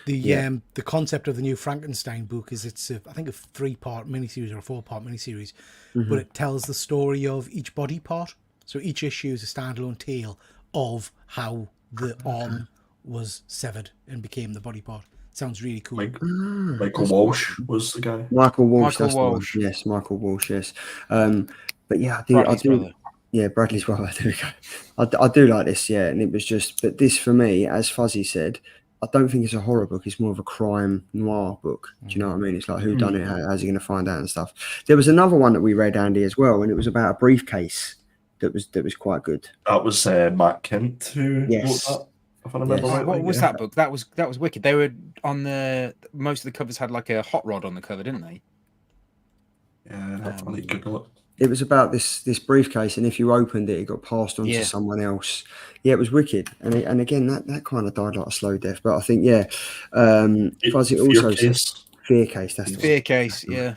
The concept of the new Frankenstein book is it's I think a 3-part miniseries or a 4-part miniseries, but it tells the story of each body part. So each issue is a standalone tale of how the arm was severed and became the body part. Sounds really cool. Michael Walsh was the guy. Michael Walsh. Michael Walsh. Yes, Michael Walsh. Yes. But yeah, I do. Brother. Yeah, Bradley's brother. There we go. I do like this. Yeah, and it was just, but this for me, as Fuzzy said, I don't think it's a horror book. It's more of a crime noir book. Do you know what I mean? It's like who done it? How's he going to find out and stuff? There was another one that we read, Andy, as well, and it was about a briefcase that was quite good. That was Matt Kent who wrote that. If I remember right. What was that book? That was wicked. They were on most of the covers had like a hot rod on the cover, didn't they? Yeah, definitely Google it. It was about this briefcase, and if you opened it, it got passed on to someone else. Yeah, it was wicked, and again that kind of died like a slow death. But I think Fuzzy also said Fear Case. That's Fear Case. Yeah.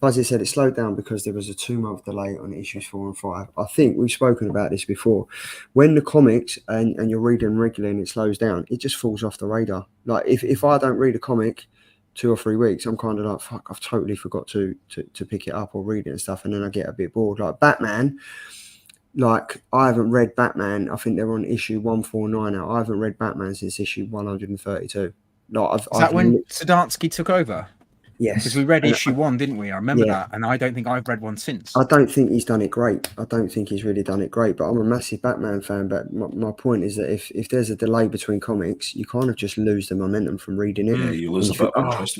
Fuzzy said it slowed down because there was a 2-month delay on issues 4 and 5. I think we've spoken about this before. When the comics and you're reading regularly and it slows down, it just falls off the radar. Like if I don't read a comic 2 or 3 weeks, I'm kind of like, fuck, I've totally forgot to pick it up or read it and stuff, and then I get a bit bored. Like Batman, like I haven't read Batman. I think they're on issue 149 now. I haven't read Batman since issue 132. Like, Is that when Zdarsky took over? Yes, because we read issue 1, didn't we? I remember that, and I don't think I've read one since. I don't think he's done it great. I don't think he's really done it great. But I'm a massive Batman fan. But my point is that if there's a delay between comics, you kind of just lose the momentum from reading it. Yeah, you lose a bit of interest.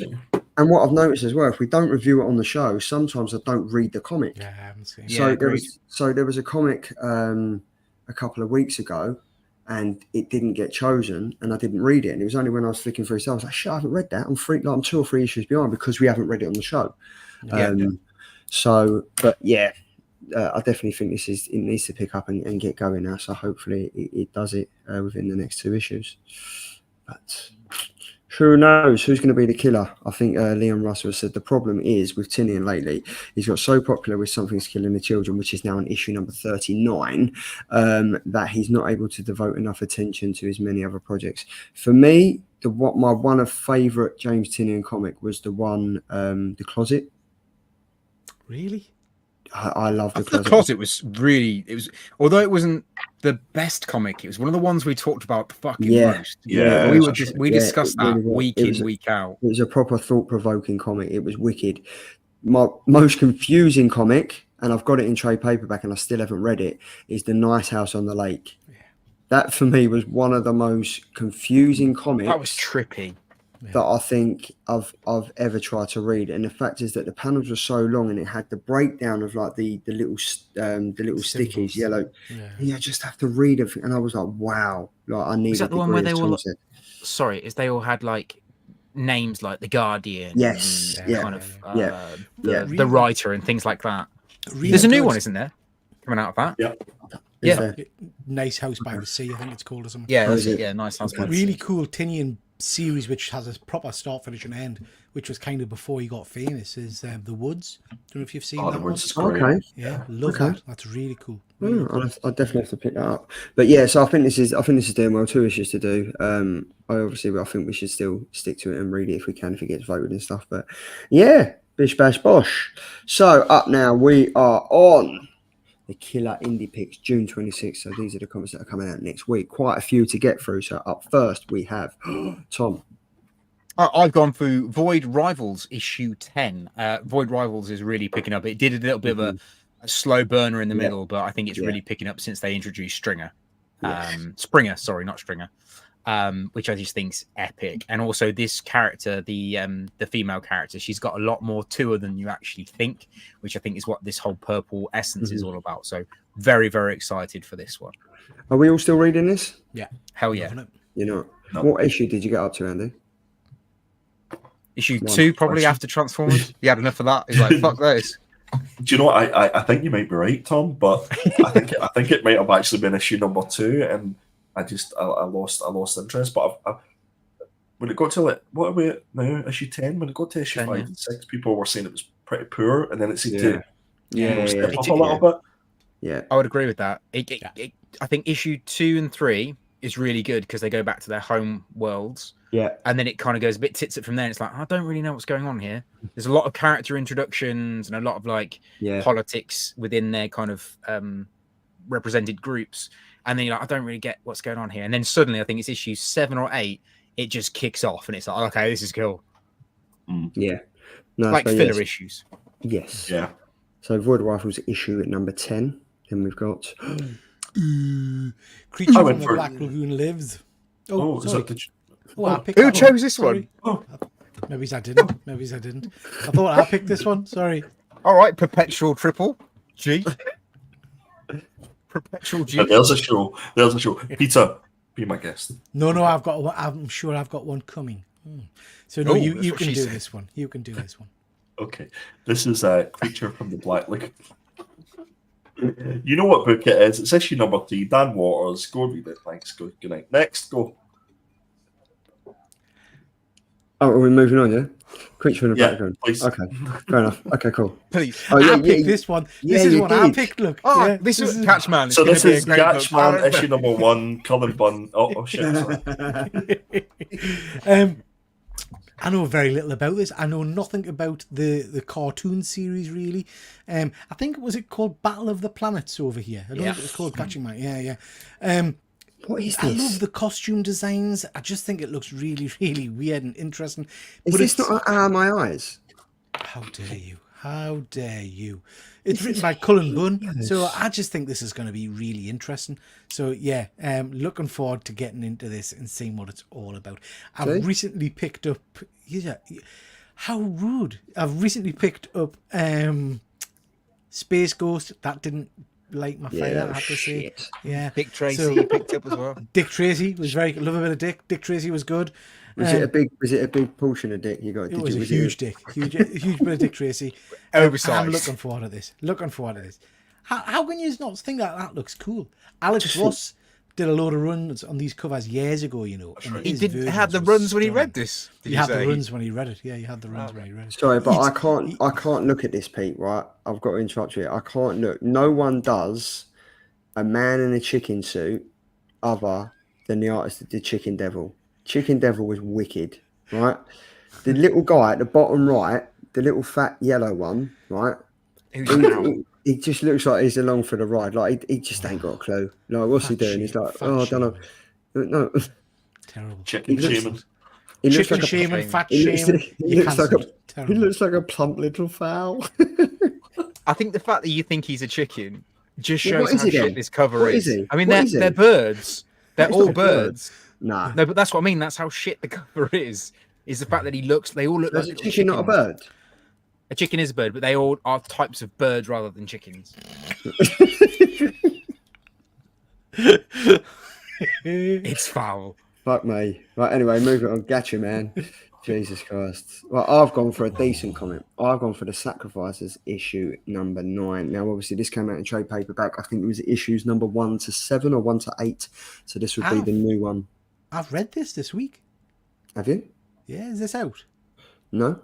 And what I've noticed as well, if we don't review it on the show, sometimes I don't read the comic. Yeah, I haven't seen. There was a comic a couple of weeks ago, and it didn't get chosen, and I didn't read it. And it was only when I was flicking through, so I was like, shit, I haven't read that. I'm 2 or 3 issues behind because we haven't read it on the show. So, but yeah, I definitely think it needs to pick up and get going now. So hopefully it does it within the next 2 issues. But who knows who's going to be the killer? I think Liam Russell said the problem is with Tinian lately, he's got so popular with Something's Killing the Children, which is now on issue number 39, that he's not able to devote enough attention to his many other projects. For me, my one of favourite James Tinian comic was the one, The Closet. Really? I love The Closet. The Closet was really, although it wasn't the best comic, it was one of the ones we talked about fucking most. Yeah. We discussed that week in, week out. It was a proper thought-provoking comic. It was wicked. My most confusing comic, and I've got it in trade paperback and I still haven't read it, is The Nice House on the Lake. Yeah. That for me was one of the most confusing comics. That was trippy. That I think I've ever tried to read, and the fact is that the panels were so long, and it had the breakdown of like the little stickies, yellow. Yeah. And you just have to read everything, and I was like, wow, like I need. Is that the one where they all? Sorry, they all had like names like the Guardian? Yes, and, kind of the writer and things like that. Really There's a new one, isn't there? Coming out of that. Yeah. Nice House by the Sea, I think it's called or something. Yeah, Nice House by the Sea. Really cool Tinian series which has a proper start, finish, and end, which was kind of before he got famous, is The Woods. Don't know if you've seen that one. Okay. Yeah, love that. That's really cool. Really cool. I definitely have to pick that up. But yeah, so I think this is doing well. 2 issues to do. I think we should still stick to it and read it if we can, if it gets voted and stuff. But yeah, bish bash bosh. So up now we are on the Killer Indie Picks, June 26th. So these are the comics that are coming out next week. Quite a few to get through. So up first we have Tom. I've gone through Void Rivals issue 10. Void Rivals is really picking up. It did a little bit of a slow burner in the middle, but I think it's really picking up since they introduced Springer. Sorry, not Stringer. Which I just think's epic. And also this character, the female character, she's got a lot more to her than you actually think, which I think is what this whole purple essence is all about. So very, very excited for this one. Are we all still reading this? Yeah. Hell yeah. You're not. No. What issue did you get up to, Andy? Issue One 2 probably question. after Transformers. He had enough of that. He's like, fuck this. Do you know what? I think you might be right, Tom, but I think it might have actually been issue number 2, and I lost interest. But when it got to like, what are we at now? Issue 10. When it got to issue 10, 5 yeah. and 6, people were saying it was pretty poor, and then it seemed to step up yeah. a little bit. Yeah. I would agree with that. I think issue 2 and 3 is really good because they go back to their home worlds. Yeah. And then it kind of goes a bit tits it from there. And it's like, I don't really know what's going on here. There's a lot of character introductions and a lot of like politics within their kind of represented groups. And then you're like, I don't really get what's going on here. And then suddenly, I think it's issue 7 or 8, it just kicks off and it's like, okay, this is cool. Yeah. No, Like so filler issues. Yes. Yeah. So Void Rifles issue at number 10. Then we've got Creature I from went the for- Black Lagoon lives. Oh, is sorry. that the... I picked Who that chose this Sorry. one? Oh, Maybe I didn't. I thought I picked this one. Sorry. All right, Perpetual Triple G. Perpetual G. there's a show. There's a show. Peter, be my guest. No, I'm sure I've got one coming. So no, Oh, you that's what can she do said. this one. You can do this one. Okay. This is a Creature from the Black Lagoon. You know what book it is? It's issue number 3. Dan Waters. Go read it. Thanks. Good night. Next, go. Oh, are we moving on, yeah? Creature in the Yeah, background. please. Okay, fair enough. Okay, cool. Please. Oh, I picked this one. This is you one I did. picked. Look. Oh, yeah, this is Catchman. It's So gonna this be a is great book. Gatchman, issue number 1, Cullen Bunn. Oh shit. Sorry. I know very little about this. I know nothing about the cartoon series really. I think it called Battle of the Planets over here. I don't think it was called Catching Man. Yeah. What is I this? love the costume designs. I just think it looks really, really weird and interesting. Is But this it's- not My Eyes? How dare you? How dare you? It's written by Cullen Bunn, so I just think this is going to be really interesting. So yeah, looking forward to getting into this and seeing what it's all about. I've recently picked up. Yeah, how rude! I've recently picked up Space Ghost. That didn't light my fire. I have to say. Yeah, Dick Tracy So- you picked up as well. Dick Tracy was very. Love a bit of Dick. Dick Tracy was good. Was it a big portion of dick you got? It was a huge dick, huge bit of Dick Tracy. Oversized. I'm looking forward to this. How can you not think that looks cool? Alex Ross did a load of runs on these covers years ago, you know. and right. He his did have versions the were runs when he stunning. read this. Did He you had say? the runs when he read it. Yeah, he had the runs when he read it. Sorry, but I can't look at this, Pete. Right, I've got to interrupt you. I can't look. No one does a man in a chicken suit other than the artist that did Chicken Devil. Chicken Devil was wicked, right? The little guy at the bottom right, the little fat yellow one, right? He just looks like he's along for the ride. Like he just ain't got a clue. Like what's he doing? He's like, I don't know. No, Terrible. Chicken shaming. he looks Chicken like shaming, fat he looks, shaming. he looks like he Terrible. looks like a plump little fowl. I think the fact that you think he's a chicken just Yeah, shows what is how he shit then? this cover What is. is he? I mean, What is he? they're birds. They're He's all not a bird. birds. Nah, No, but that's what I mean. That's how shit the cover is. Is the fact that they all look there's like a little chicken, not a chickens. bird. A chicken is a bird, but they all are types of birds rather than chickens. It's foul. Fuck me. Right, anyway, moving on. Gotcha, man. Jesus Christ. Well, I've gone for a decent comment. I've gone for the Sacrifices issue number 9. Now, obviously, this came out in trade paperback. I think it was issues number 1 to 7 or 1 to 8. So this would be the new one. I've read this week. Have you? Yeah, is this out? No?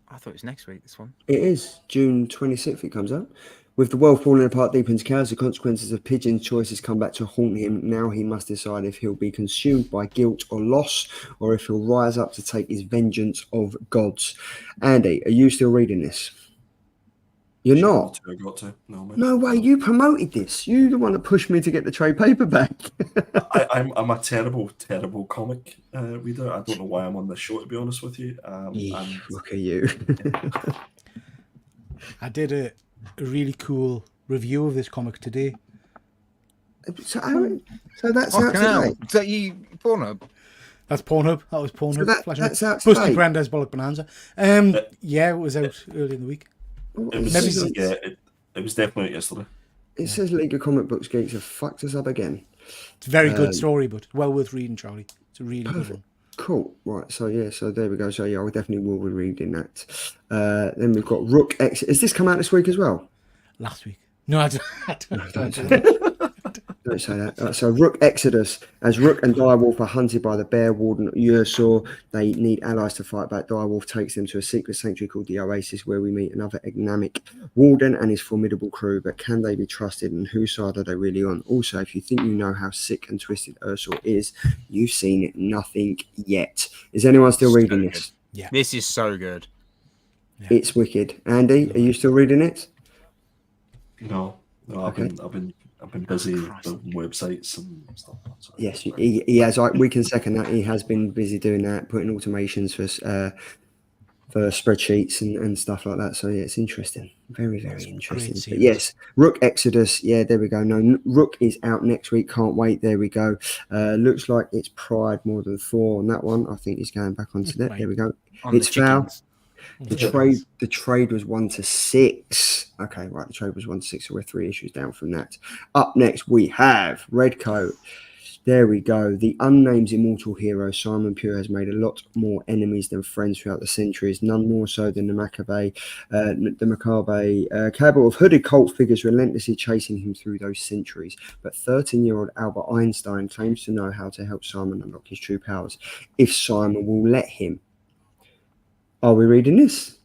I thought it was next week, this one. It is. June 26th it comes out. With the world falling apart deep into chaos, the consequences of Pigeon's choices come back to haunt him. Now he must decide if he'll be consumed by guilt or loss, or if he'll rise up to take his vengeance of gods. Andy, are you still reading this? You're not? I got to. No, man. No way, you promoted this. You the one that pushed me to get the trade paperback. I'm a terrible comic reader. I don't know why I'm on this show, to be honest with you. And Look at you. I did a really cool review of this comic today. so that's out Fucking hell. today. Is that you, Pornhub? That's Pornhub. That was Pornhub. So flashing that's up. out Plus the today. Granddad's Bollock Bonanza. Yeah, it was out early in the week. it was, Maybe- it was definitely yesterday. It says League of Comic Books Geeks have fucked us up again. It's a very good story, but well worth reading, Charlie. It's a really good one. Cool. Right. So yeah. So there we go. So yeah, I definitely will be reading that. Then we've got Rook X. Has this come out this week as well? Last week. No, I don't. Don't say that. Don't say that. So Rook Exodus. As Rook and Direwolf are hunted by the Bear Warden Ursor, they need allies to fight back. Direwolf takes them to a secret sanctuary called the Oasis, where we meet another Agnamic Warden and his formidable crew. But can they be trusted, and whose side are they really on? Also, if you think you know how sick and twisted Ursor is, you've seen nothing yet. Is anyone still reading this? Yeah. This is so good. Yeah. It's wicked. Andy, are you still reading it? No, Okay. I've been busy building websites and stuff. So Yes, he has. We can second that. He has been busy doing that, putting automations for spreadsheets and stuff like that. So yeah, it's interesting. Very, very interesting. But series. yes, Rook Exodus. Yeah, there we go. No, Rook is out next week. Can't wait. There we go. Looks like it's Pride more than Thor on that one. I think he's going back onto that. Right. There we go. On It's the foul. chickens. The trade was 1-6. Okay, right. The trade was 1-6, so we're 3 issues down from that. Up next, we have Redcoat. There we go. The unnamed immortal hero Simon Pure has made a lot more enemies than friends throughout the centuries. None more so than the Macabre cabal of hooded cult figures relentlessly chasing him through those centuries. But 13-year-old Albert Einstein claims to know how to help Simon unlock his true powers, if Simon will let him. Are we reading this?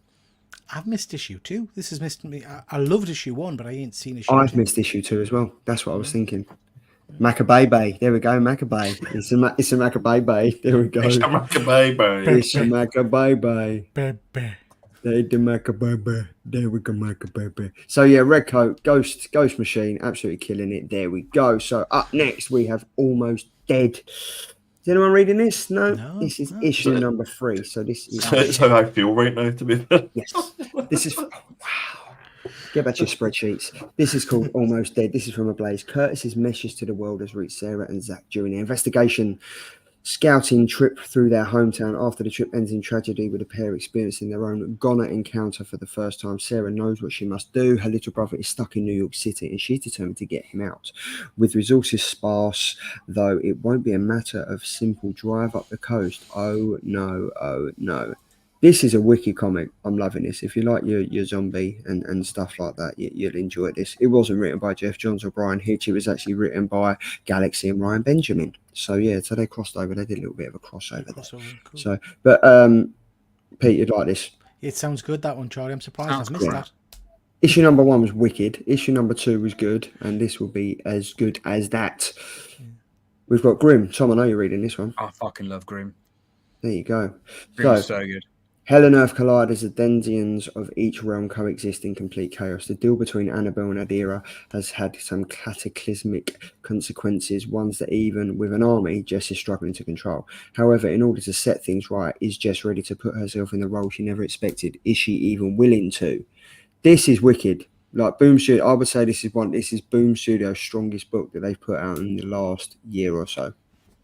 I've missed issue 2. This has missed me. I loved issue 1, but I ain't seen issue 2. I've missed issue 2 as well. That's what I was thinking. Macabre. There we go. Macabre. It's a Macabre. There we go. It's a Macabre. It's a Macabre. Baby. The Macabre. There we go. Macabre. So yeah, Redcoat, Ghost Machine, absolutely killing it. There we go. So up next we have Almost Dead. Is anyone reading this? No. This is issue number 3. So this is. It's how I feel right now, to be fair. Yes. This is. Wow. Get back to your spreadsheets. This is called Almost Dead. This is from Ablaze. Curtis's message to the world has reached Sarah and Zach during the investigation scouting trip through their hometown. After the trip ends in tragedy with the pair experiencing their own goner encounter for the first time, Sarah knows what she must do. Her little brother is stuck in New York City and she's determined to get him out. With resources sparse, though, it won't be a matter of simple drive up the coast. Oh no, oh no. This is a wiki comic. I'm loving this. If you like your zombie and stuff like that, you'll enjoy this. It wasn't written by Jeff Johns or Brian Hitch. It was actually written by Galaxy and Ryan Benjamin. So yeah, so they crossed over. They did a little bit of a crossover there. Cool. So, but Pete, you'd like this? It sounds good, that one, Charlie. I'm surprised I've missed that. Issue number 1 was wicked. Issue number 2 was good, and this will be as good as that. Yeah. We've got Grimm. Tom, I know you're reading this one. I fucking love Grimm. There you go. Grimm's so good. Hell and Earth collide as the denizens of each realm coexist in complete chaos. The deal between Annabelle and Adira has had some cataclysmic consequences, ones that even with an army, Jess is struggling to control. However, in order to set things right, is Jess ready to put herself in the role she never expected? Is she even willing to? This is wicked. Like Boom Studio, I would say this is Boom Studio's strongest book that they've put out in the last year or so.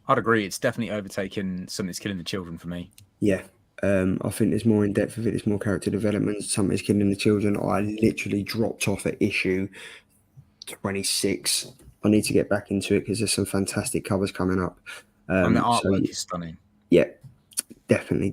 I'd agree. It's definitely overtaken Something's Killing the Children for me. Yeah. I think there's more in depth of it. There's more character development. Somebody's killing the children. I literally dropped off at issue 26. I need to get back into it because there's some fantastic covers coming up. And the artwork is stunning. Yeah, definitely.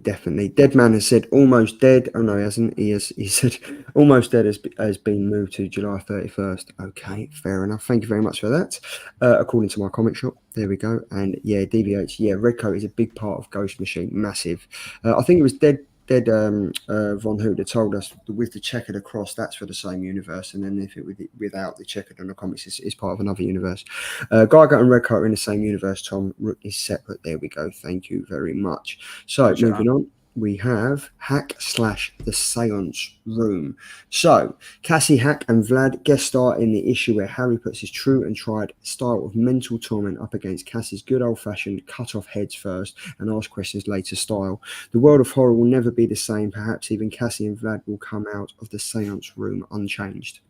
Dead Man has said Almost Dead. Oh no, he hasn't. He said Almost Dead has been moved to July 31st. Okay, fair enough. Thank you very much for that. According to my comic shop, there we go. And yeah, DVH. Yeah, Redcoat is a big part of Ghost Machine. Massive. I think it was Dead Von Hood that told us with the checkered across, that's for the same universe, and then if it without the checkered on the comics is part of another universe. Gargoyle and Redcoat are in the same universe. Tom, Rook is separate. There we go. Thank you very much. So moving on, we have Hack/The Seance Room. So Cassie, Hack, and Vlad guest star in the issue where Harry puts his true and tried style of mental torment up against Cassie's good old-fashioned cut off heads first and ask questions later style. The world of horror will never be the same. Perhaps even Cassie and Vlad will come out of the Seance Room unchanged.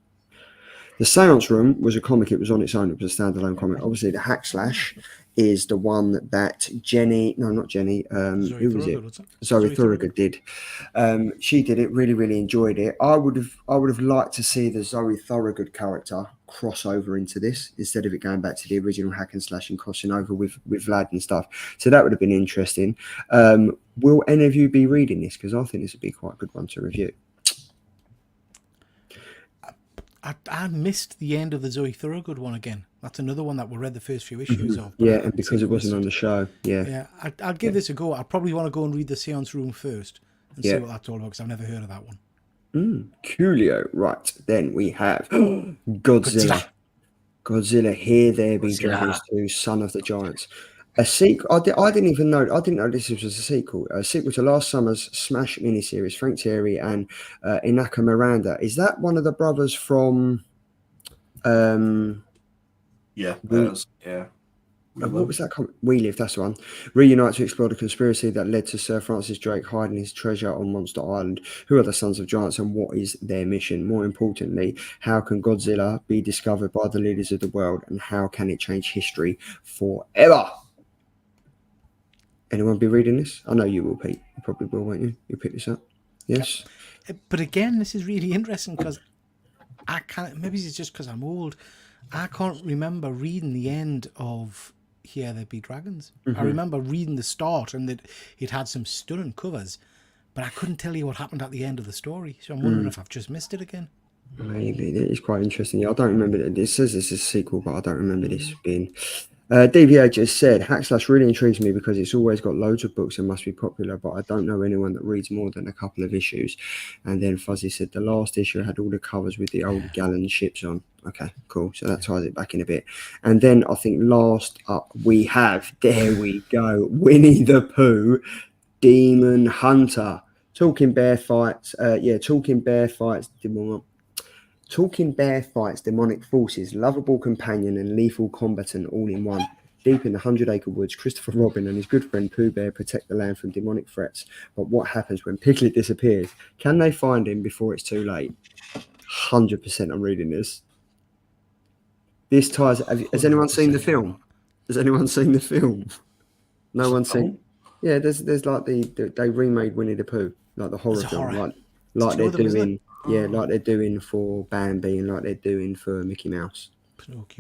The Seance Room was a comic. It was on its own. It was a standalone comic. Obviously, the Hack Slash is the one that Jenny, no, not Jenny, who was it? Zoe Thorogood did. She did it. Really, really enjoyed it. I would have liked to see the Zoe Thorogood character cross over into this instead of it going back to the original Hack and Slash and crossing over with Vlad and stuff. So that would have been interesting. Will any of you be reading this? Because I think this would be quite a good one to review. I missed the end of the Zoe Thorogood one again. That's another one that we read the first few issues of. Yeah, and because it wasn't on the show. Yeah, I'll give this a go. I probably want to go and read the Seance Room first and see what that's all about, because I've never heard of that one. Coolio. Right, then we have Godzilla. Godzilla, Here There Be Dragons 2, Son of the Giants. A sequel. I didn't even know. I didn't know this was a sequel. A sequel to last summer's Smash miniseries. Frank Thierry and Inaka Miranda. Is that one of the brothers from? Yeah, that is. Yeah. What was that? We Live. That's the one. Reunite to explore the conspiracy that led to Sir Francis Drake hiding his treasure on Monster Island. Who are the Sons of Giants, and what is their mission? More importantly, how can Godzilla be discovered by the leaders of the world, and how can it change history forever? Anyone be reading this? I know you will, Pete. You probably will, won't you? You'll pick this up. Yes. But again, this is really interesting because I can't. Maybe it's just because I'm old. I can't remember reading the end of Here There Be Dragons. I remember reading the start and that it had some stunning covers, but I couldn't tell you what happened at the end of the story. So I'm wondering if I've just missed it again. Maybe. It is quite interesting. I don't remember it. It says this is a sequel, but I don't remember this being. DVH has said, Hack Slash really intrigues me because it's always got loads of books and must be popular, but I don't know anyone that reads more than a couple of issues. And then Fuzzy said the last issue had all the covers with the old Gallen ships on. Okay, cool. So that ties it back in a bit. And then I think last up we have, there we go, Winnie the Pooh, Demon Hunter. Talking Bear fights, Talking Bear fights demonic forces, lovable companion and lethal combatant all in one. Deep in the 100-acre woods, Christopher Robin and his good friend Pooh Bear protect the land from demonic threats. But what happens when Piglet disappears? Can they find him before it's too late? 100% I'm reading this. This ties... Has anyone seen the film? Has anyone seen the film? No one's seen... Yeah, there's like they remade Winnie the Pooh, like the horror film. Like they're doing... Yeah, like they're doing for Bambi and like they're doing for Mickey Mouse.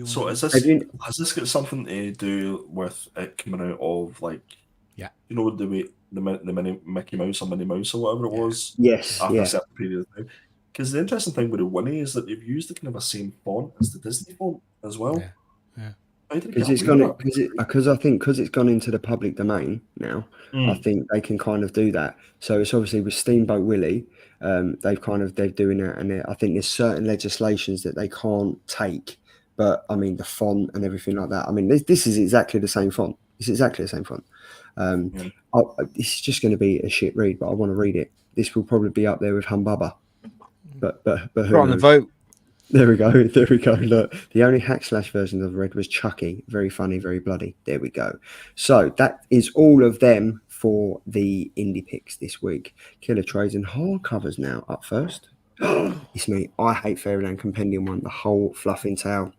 So has this got something to do with it coming out of like, you know, the mini Mickey Mouse or Minnie Mouse or whatever it was? Yes, after a certain period of time. Because the interesting thing with the Winnie is that they've used the kind of the same font as the Disney font as well. Yeah. Because it's gone into the public domain now. I think they can kind of do that. So it's obviously with Steamboat Willie, they're doing it, and I think there's certain legislations that they can't take. But I mean, the font and everything like that. I mean, this is exactly the same font. It's exactly the same font. It's just going to be a shit read, but I want to read it. This will probably be up there with Humbubba. But who on the vote. There we go. Look, the only Hack Slash version I've read was Chucky. Very funny, very bloody. There we go. So that is all of them for the indie picks this week. Killer Trades and hardcovers now up first. It's me. I hate Fairyland Compendium 1, the whole fluffing tale.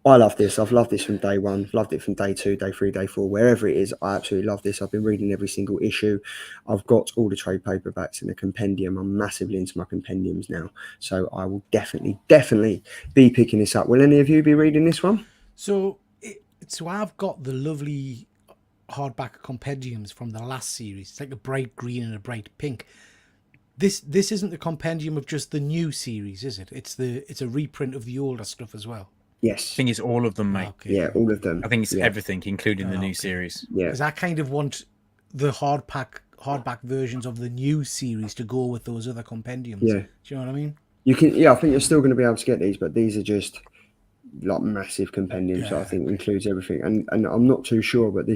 I love this. I've loved this from day one. Loved it from day 2, day 3, day 4, wherever it is. I absolutely love this. I've been reading every single issue. I've got all the trade paperbacks in the compendium. I'm massively into my compendiums now. So I will definitely be picking this up. Will any of you be reading this one? So I've got the lovely hardback compendiums from the last series. It's like a bright green and a bright pink. This isn't the compendium of just the new series, is it? It's a reprint of the older stuff as well. Yes. I think it's all of them, mate. Okay. Yeah, all of them. I think it's everything, including the new series. Yeah. Because I kind of want the hardback versions of the new series to go with those other compendiums. Yeah. Do you know what I mean? You can. Yeah, I think you're still going to be able to get these, but these are just like massive compendiums. So I think includes everything. And I'm not too sure, but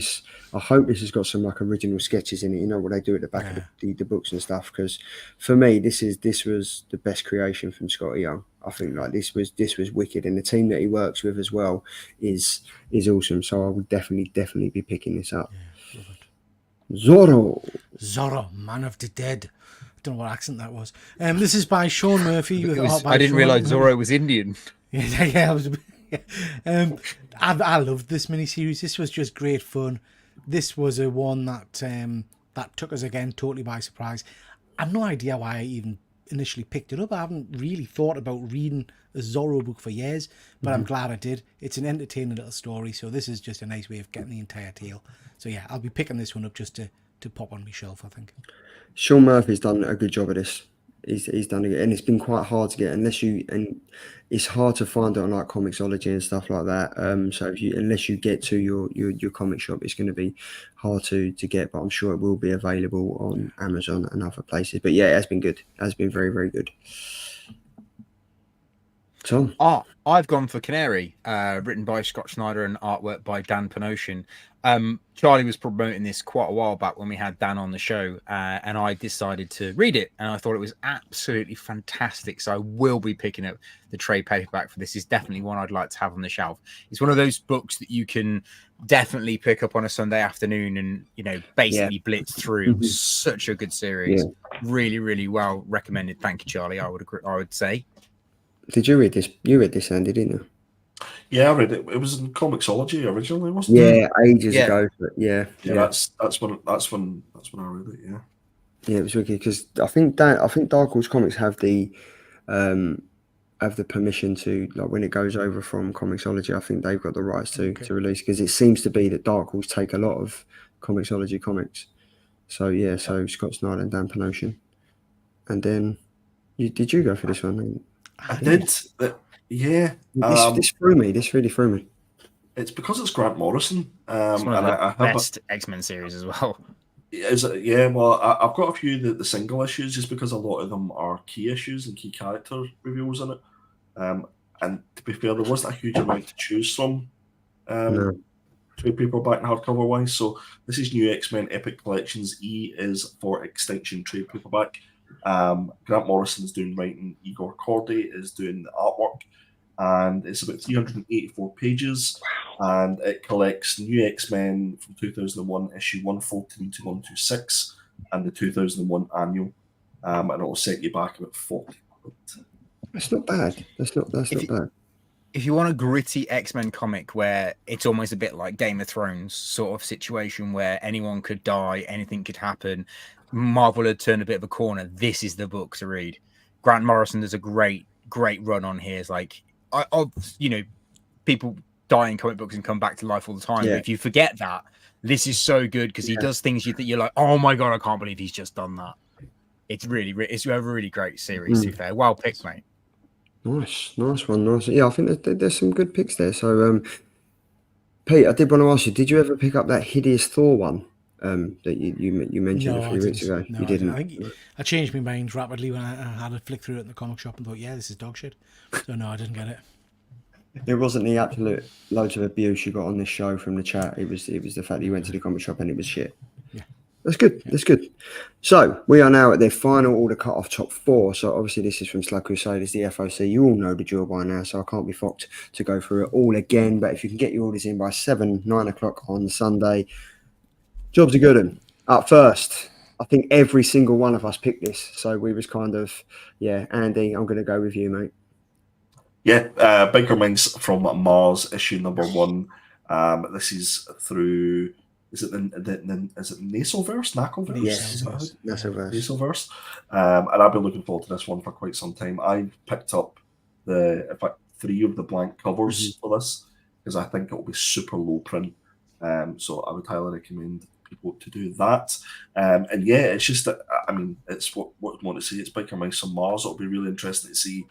I hope this has got some like original sketches in it. You know what they do at the back of the books and stuff. Because for me, this was the best creation from Scotty Young. I think like this was wicked, and the team that he works with as well is awesome. So I would definitely be picking this up. Yeah, love it. Zorro, Man of the Dead. don't know what accent that was. This is by Sean Murphy. With art by I didn't Sean realize Murphy. Zorro was Indian. Yeah. I loved this miniseries. This was just great fun. This was a one that that took us again totally by surprise. I've no idea why I even initially picked it up. I haven't really thought about reading a Zorro book for years, but I'm glad I did. It's an entertaining little story, so this is just a nice way of getting the entire tale. So yeah, I'll be picking this one up just to pop on my shelf, I think. Sean Murphy's done a good job of this. He's done it, and it's been quite hard to get and it's hard to find it on like Comixology and stuff like that. So unless you get to your comic shop, it's going to be hard to get. But I'm sure it will be available on Amazon and other places. But yeah, it has been good. It has been very, very good. Tom? I've gone for Canary, written by Scott Snyder and artwork by Dan Panosian. Charlie was promoting this quite a while back when we had Dan on the show, and I decided to read it, and I thought it was absolutely fantastic. So I will be picking up the trade paperback for this. Is definitely one I'd like to have on the shelf. It's one of those books that you can definitely pick up on a Sunday afternoon and basically blitz through. Such a good series, really, really well recommended. Thank you, Charlie. I would say. Did you read this? You read this, Andy, didn't you? Yeah, I read it. It was in Comixology originally, wasn't it? Yeah, ages ago. But yeah. That's when I read it. Yeah. Yeah, it was wicked because I think Dark Horse Comics have the permission to, like, when it goes over from Comixology, I think they've got the rights to release, because it seems to be that Dark Horse take a lot of Comixology comics. So yeah, so Scott Snyder and Dan Panosian, and then did you go for this one? I did. Yeah. This threw me. This really threw me. It's because it's Grant Morrison. It's one of the best X-Men series as well. Is it? Yeah. Well, I've got a few of the single issues, just because a lot of them are key issues and key character reveals in it. And to be fair, there wasn't a huge amount to choose from. Trade paperback and hardcover wise. So this is New X-Men Epic Collections. E is for Extinction trade paperback. Grant Morrison is doing writing, Igor Corday is doing the artwork, and it's about 384 pages. Wow. And it collects New X-Men from 2001 issue 114 to 126 and the 2001 annual, and it will set you back about 40. That's not bad. That's not bad. If you want a gritty X-Men comic where it's almost a bit like Game of Thrones sort of situation where anyone could die, anything could happen, Marvel had turned a bit of a corner, this is the book to read. Grant Morrison does a great run on here. It's like, people die in comic books and come back to life all the time. Yeah. But if you forget that, this is so good because he does things that you're like, oh my God, I can't believe he's just done that. It's it's a really great series, to be fair. Well picked, mate. Nice one. Nice. Yeah, I think there's some good picks there. So, Pete, I did want to ask you, did you ever pick up that Hideous Thor one that you mentioned a few weeks ago? No, you didn't. I think I changed my mind rapidly when I had a flick through it in the comic shop and thought, yeah, this is dog shit. So no, I didn't get it. It wasn't the absolute loads of abuse you got on this show from the chat. It was the fact that you went to the comic shop and it was shit. Yeah. That's good. That's good. So we are now at the final order cut off top 4. So obviously this is from Slug Crusaders, the FOC. You all know the drill by now, so I can't be fucked to go through it all again. But if you can get your orders in by 9 o'clock on Sunday, jobs are good. And up first, I think every single one of us picked this. So we was kind of, Andy, I'm going to go with you, mate. Yeah, Biker Minds from Mars, issue number 1. This is through... Is it Nasoverse? Knackleverse? Yes, Nasoverse. And I've been looking forward to this one for quite some time. I picked up 3 of the blank covers for this because I think it will be super low print. So I would highly recommend people to do that. And yeah, it's just that, I mean, it's what I want to see. It's Biker Mice from Mars. It'll be really interesting to see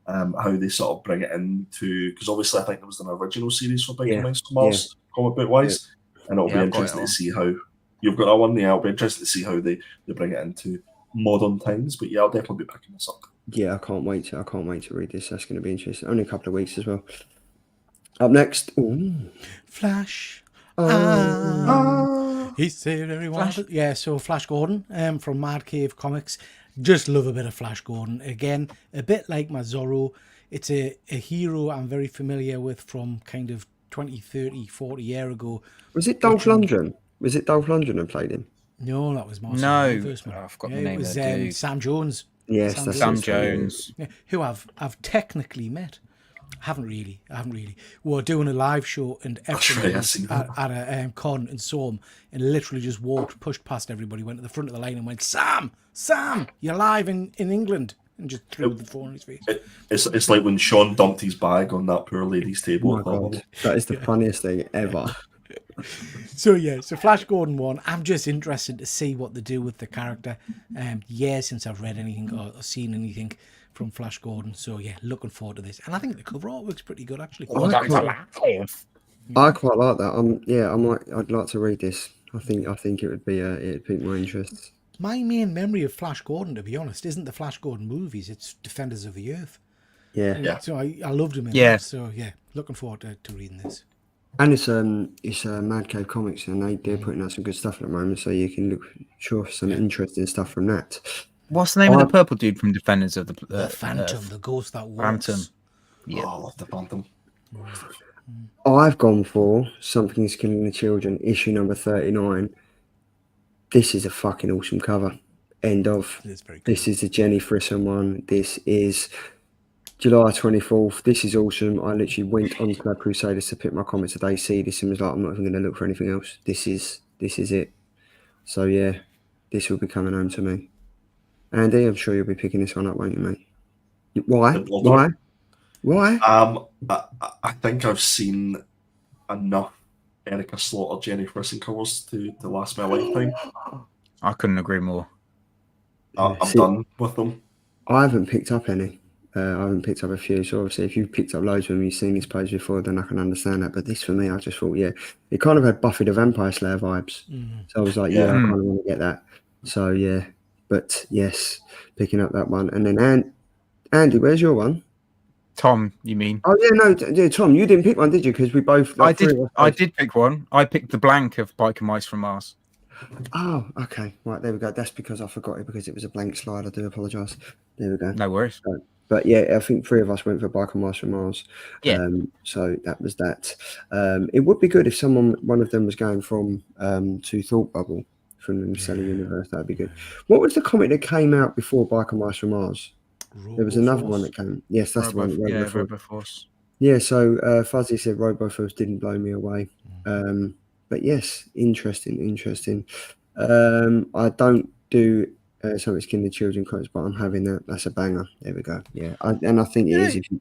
how they sort of bring it into, because obviously I think there was an original series for Biker Mice from Mars, comic book wise. And it'll be interesting to see how you've got that one. Yeah, it'll be interesting to see how they bring it into modern times. But yeah, I'll definitely be picking this up. Yeah, I can't wait to read this. That's going to be interesting. Only a couple of weeks as well. Up next, Flash. He saved everyone. Yeah, so Flash Gordon from Mad Cave Comics. Just love a bit of Flash Gordon. Again, a bit like my Zorro. It's a hero I'm very familiar with from kind of 20, 30, 40 years ago. Was it Dolph Lundgren? Was it Dolph Lundgren who played him? No, that was Marcel. No. First one. Oh, I've got Yeah, the name it of was the dude. Sam Jones. Yes, that's Sam it. Jones. Yeah, who I've technically met. I haven't really. We were doing a live show and everyone right, I was see at that. a con and saw him and literally just pushed past everybody, went to the front of the line and went, Sam, you're live in England, and just threw the phone in his face. It's like when Sean dumped his bag on that poor lady's Oh table. my at Thought god, Bubble. that is the funniest thing ever. So Flash Gordon 1, I'm just interested to see what they do with the character. Years since I've read anything or seen anything from Flash Gordon, so yeah, looking forward to this. And I think the cover art looks pretty good actually. Oh, that's alive. I quite like that. I'd like to read this. I think it would be it'd pique my interest. My main memory of Flash Gordon, to be honest, isn't the Flash Gordon movies, it's Defenders of the Earth. Yeah. Yeah. So I loved him in Yeah. that, so yeah, looking forward to reading this. And it's Mad Cave Comics, and they're putting out some good stuff at the moment, so you can look for some interesting stuff from that. What's the name of the purple dude from Defenders of The Phantom, the ghost that walks. Phantom. Yeah. Oh, I love the Phantom. I've gone for Something's Killing the Children, issue number 39. This is a fucking awesome cover. End of. It's very good. This is the Jenny Frisson one. This is July 24th. This is awesome. I literally went on Club Crusaders to pick my comics today, see this, and was like, I'm not even going to look for anything else. This is it. So yeah, this will be coming home to me. Andy, I'm sure you'll be picking this one up, won't you, mate? Why? I think I've seen enough Erica Slaughter, Jenny Frisson covers to last my lifetime. I couldn't agree more. I'm See, done with them. I haven't picked up any. I haven't picked up a few. So obviously, if you've picked up loads of them, you've seen this page before, then I can understand that. But this, for me, I just thought, yeah, it kind of had Buffy the Vampire Slayer vibes. So I was like, yeah, I kind of want to get that. So yeah, but yes, picking up that one. And then Andy, where's your one? Tom, you mean? Oh yeah, Tom, you didn't pick one, did you? Because we both. I did pick one. I picked the blank of Biker Mice from Mars. Oh, okay. Right, there we go. That's because I forgot it because it was a blank slide. I do apologise. There we go. No worries. But yeah, I think three of us went for Biker Mice from Mars. Yeah. So that was that. It would be good if one of them was going from to Thought Bubble from the Sally Universe. That'd be good. What was the comic that came out before Biker Mice from Mars? There was another one that came. Yes, that's the one. RoboForce. Yeah, so Fuzzy said RoboForce didn't blow me away. But yes, interesting. I don't do Something's Killing the Children quotes, but I'm having that. That's a banger. There we go. Yeah, I think it is. If you...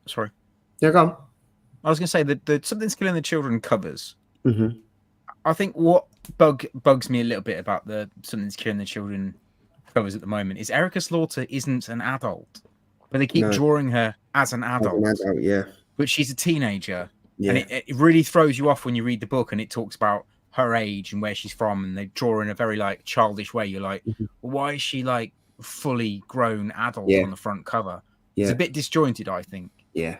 Sorry. Yeah, go on. I was going to say that the Something's Killing the Children covers. Mm-hmm. I think what bugs me a little bit about the Something's Killing the Children covers at the moment is Erica Slaughter isn't an adult, but they keep drawing her as an adult. Yeah. But she's a teenager. Yeah. And it really throws you off when you read the book and it talks about her age and where she's from, and they draw in a very like childish way. You're like, why is she like fully grown adult on the front cover? It's a bit disjointed, I think. Yeah.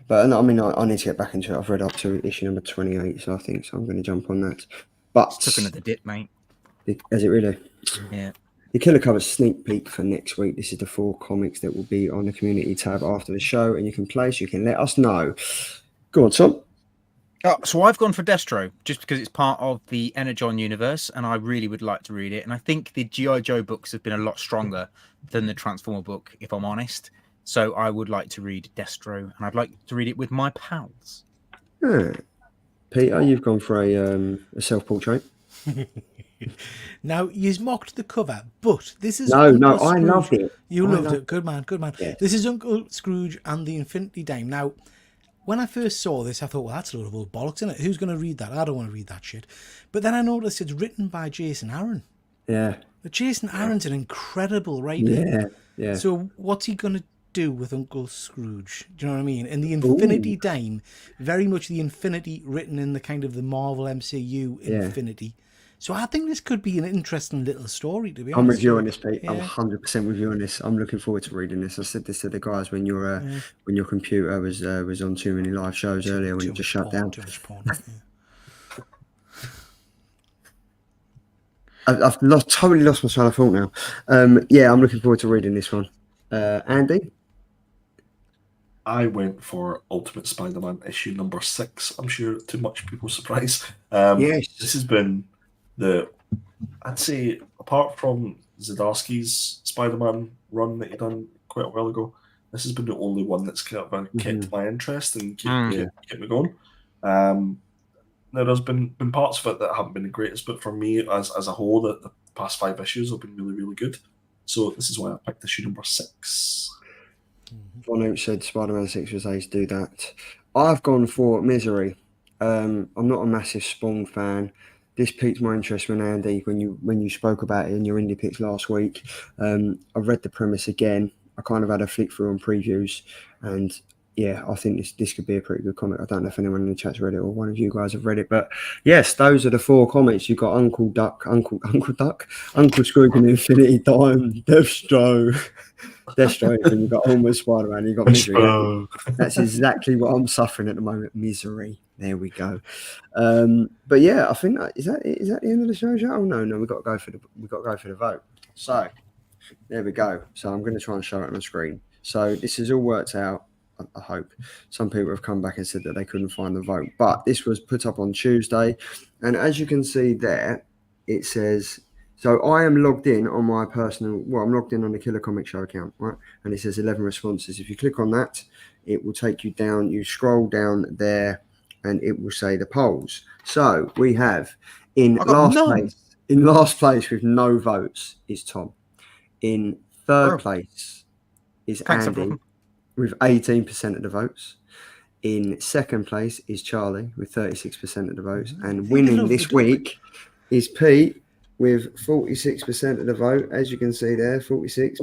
But I mean, I need to get back into it. I've read up to issue number 28, so I'm going to jump on that. But it's took another dip, mate. Has it really? Yeah. The Killer Covers sneak peek for next week. This is the 4 comics that will be on the community tab after the show, and you can place. You can let us know. Go on, Tom. So I've gone for Destro just because it's part of the Energon universe, and I really would like to read it. And I think the G.I. Joe books have been a lot stronger than the Transformer book, if I'm honest. So I would like to read Destro, and I'd like to read it with my pals. Peter, you've gone for a self-portrait. Now, you've mocked the cover, but this is... No, Uncle I Scrooge. loved it. You loved it. Good man. Yeah. This is Uncle Scrooge and the Infinity Dime. Now, when I first saw this, I thought, well, that's a load of old bollocks, isn't it? Who's going to read that? I don't want to read that shit. But then I noticed it's written by Jason Aaron. Yeah. But Jason Aaron's an incredible writer. Yeah. So what's he going to do with Uncle Scrooge? Do you know what I mean? And the Infinity Dime, very much the infinity written in the kind of the Marvel MCU infinity. So I think this could be an interesting little story, to be honest. I'm with you on this, Pete. Yeah. I'm 100% with you on this. I'm looking forward to reading this. I said this to the guys when your computer was on too many live shows earlier when it just shut down. Too much porn. I've totally lost my train of thought now. I'm looking forward to reading this one. Andy? I went for Ultimate Spider-Man issue number 6. I'm sure to much people's surprise. Yes. This has been the I'd say apart from Zdarsky's Spider-Man run that he done quite a while ago, this has been the only one that's kind of kept my interest and kept me going. Now there's been parts of it that haven't been the greatest, but for me as a whole, the past 5 issues have been really, really good. So this is why I picked issue number 6. Von Oak said Spider-Man 6 was ace, do that. I've gone for Misery. I'm not a massive Spawn fan. This piqued my interest when Andy, when you spoke about it in your indie picks last week. I've read the premise again. I kind of had a flick through on previews, and yeah, I think this could be a pretty good comic. I don't know if anyone in the chat's read it or one of you guys have read it, but yes, those are the 4 comics. You've got Uncle Duck, Uncle Scrooge and Infinity Time, Deathstroke, and you've got Almost Spider-Man, you've got Misery. That's exactly what I'm suffering at the moment. Misery. There we go. But yeah, I think is that the end of the show? Oh no, we've got to go for the vote. So there we go. So I'm going to try and show it on the screen. So this has all worked out. I hope. Some people have come back and said that they couldn't find the vote, but this was put up on Tuesday, and as you can see there, it says. So I am logged in on my personal. Well, I'm logged in on the Killer Comic Show account, right? And it says 11 responses. If you click on that, it will take you down. You scroll down there, and it will say the polls. So we have in last place with no votes is Tom. In third place is Andy with 18% of the votes. In second place is Charlie with 36% of the votes. And winning this week is Pete with 46% of the vote. As you can see there, 46.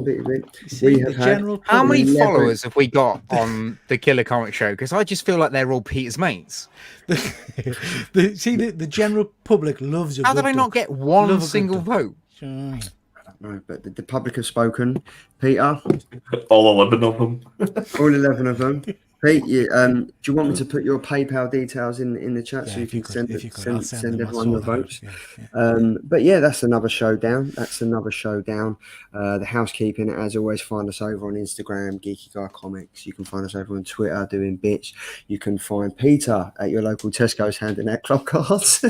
We have had how many followers have we got on the Killer Comic Show? Because I just feel like they're all Peter's mates. The general public loves it. How did I not get one single vote? I don't know, but the public have spoken. Peter? All 11 of them. All 11 of them. Pete, do you want me to put your PayPal details in the chat so you can send everyone your votes? But yeah, that's another showdown. The housekeeping, as always, find us over on Instagram, Geeky Guy Comics. You can find us over on Twitter doing bits. You can find Peter at your local Tesco's handing out club cards.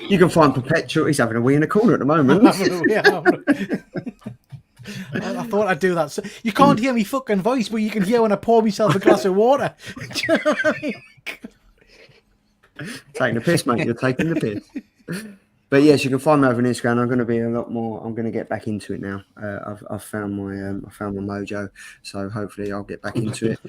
You can find Perpetual. He's having a wee in a corner at the moment. I thought I'd do that. So you can't hear me fucking voice, but you can hear when I pour myself a glass of water. Taking the piss, mate. You're taking the piss. But yes, you can find me over on Instagram. I'm going to be a lot more. I'm going to get back into it now. I've found my mojo, so hopefully I'll get back into it.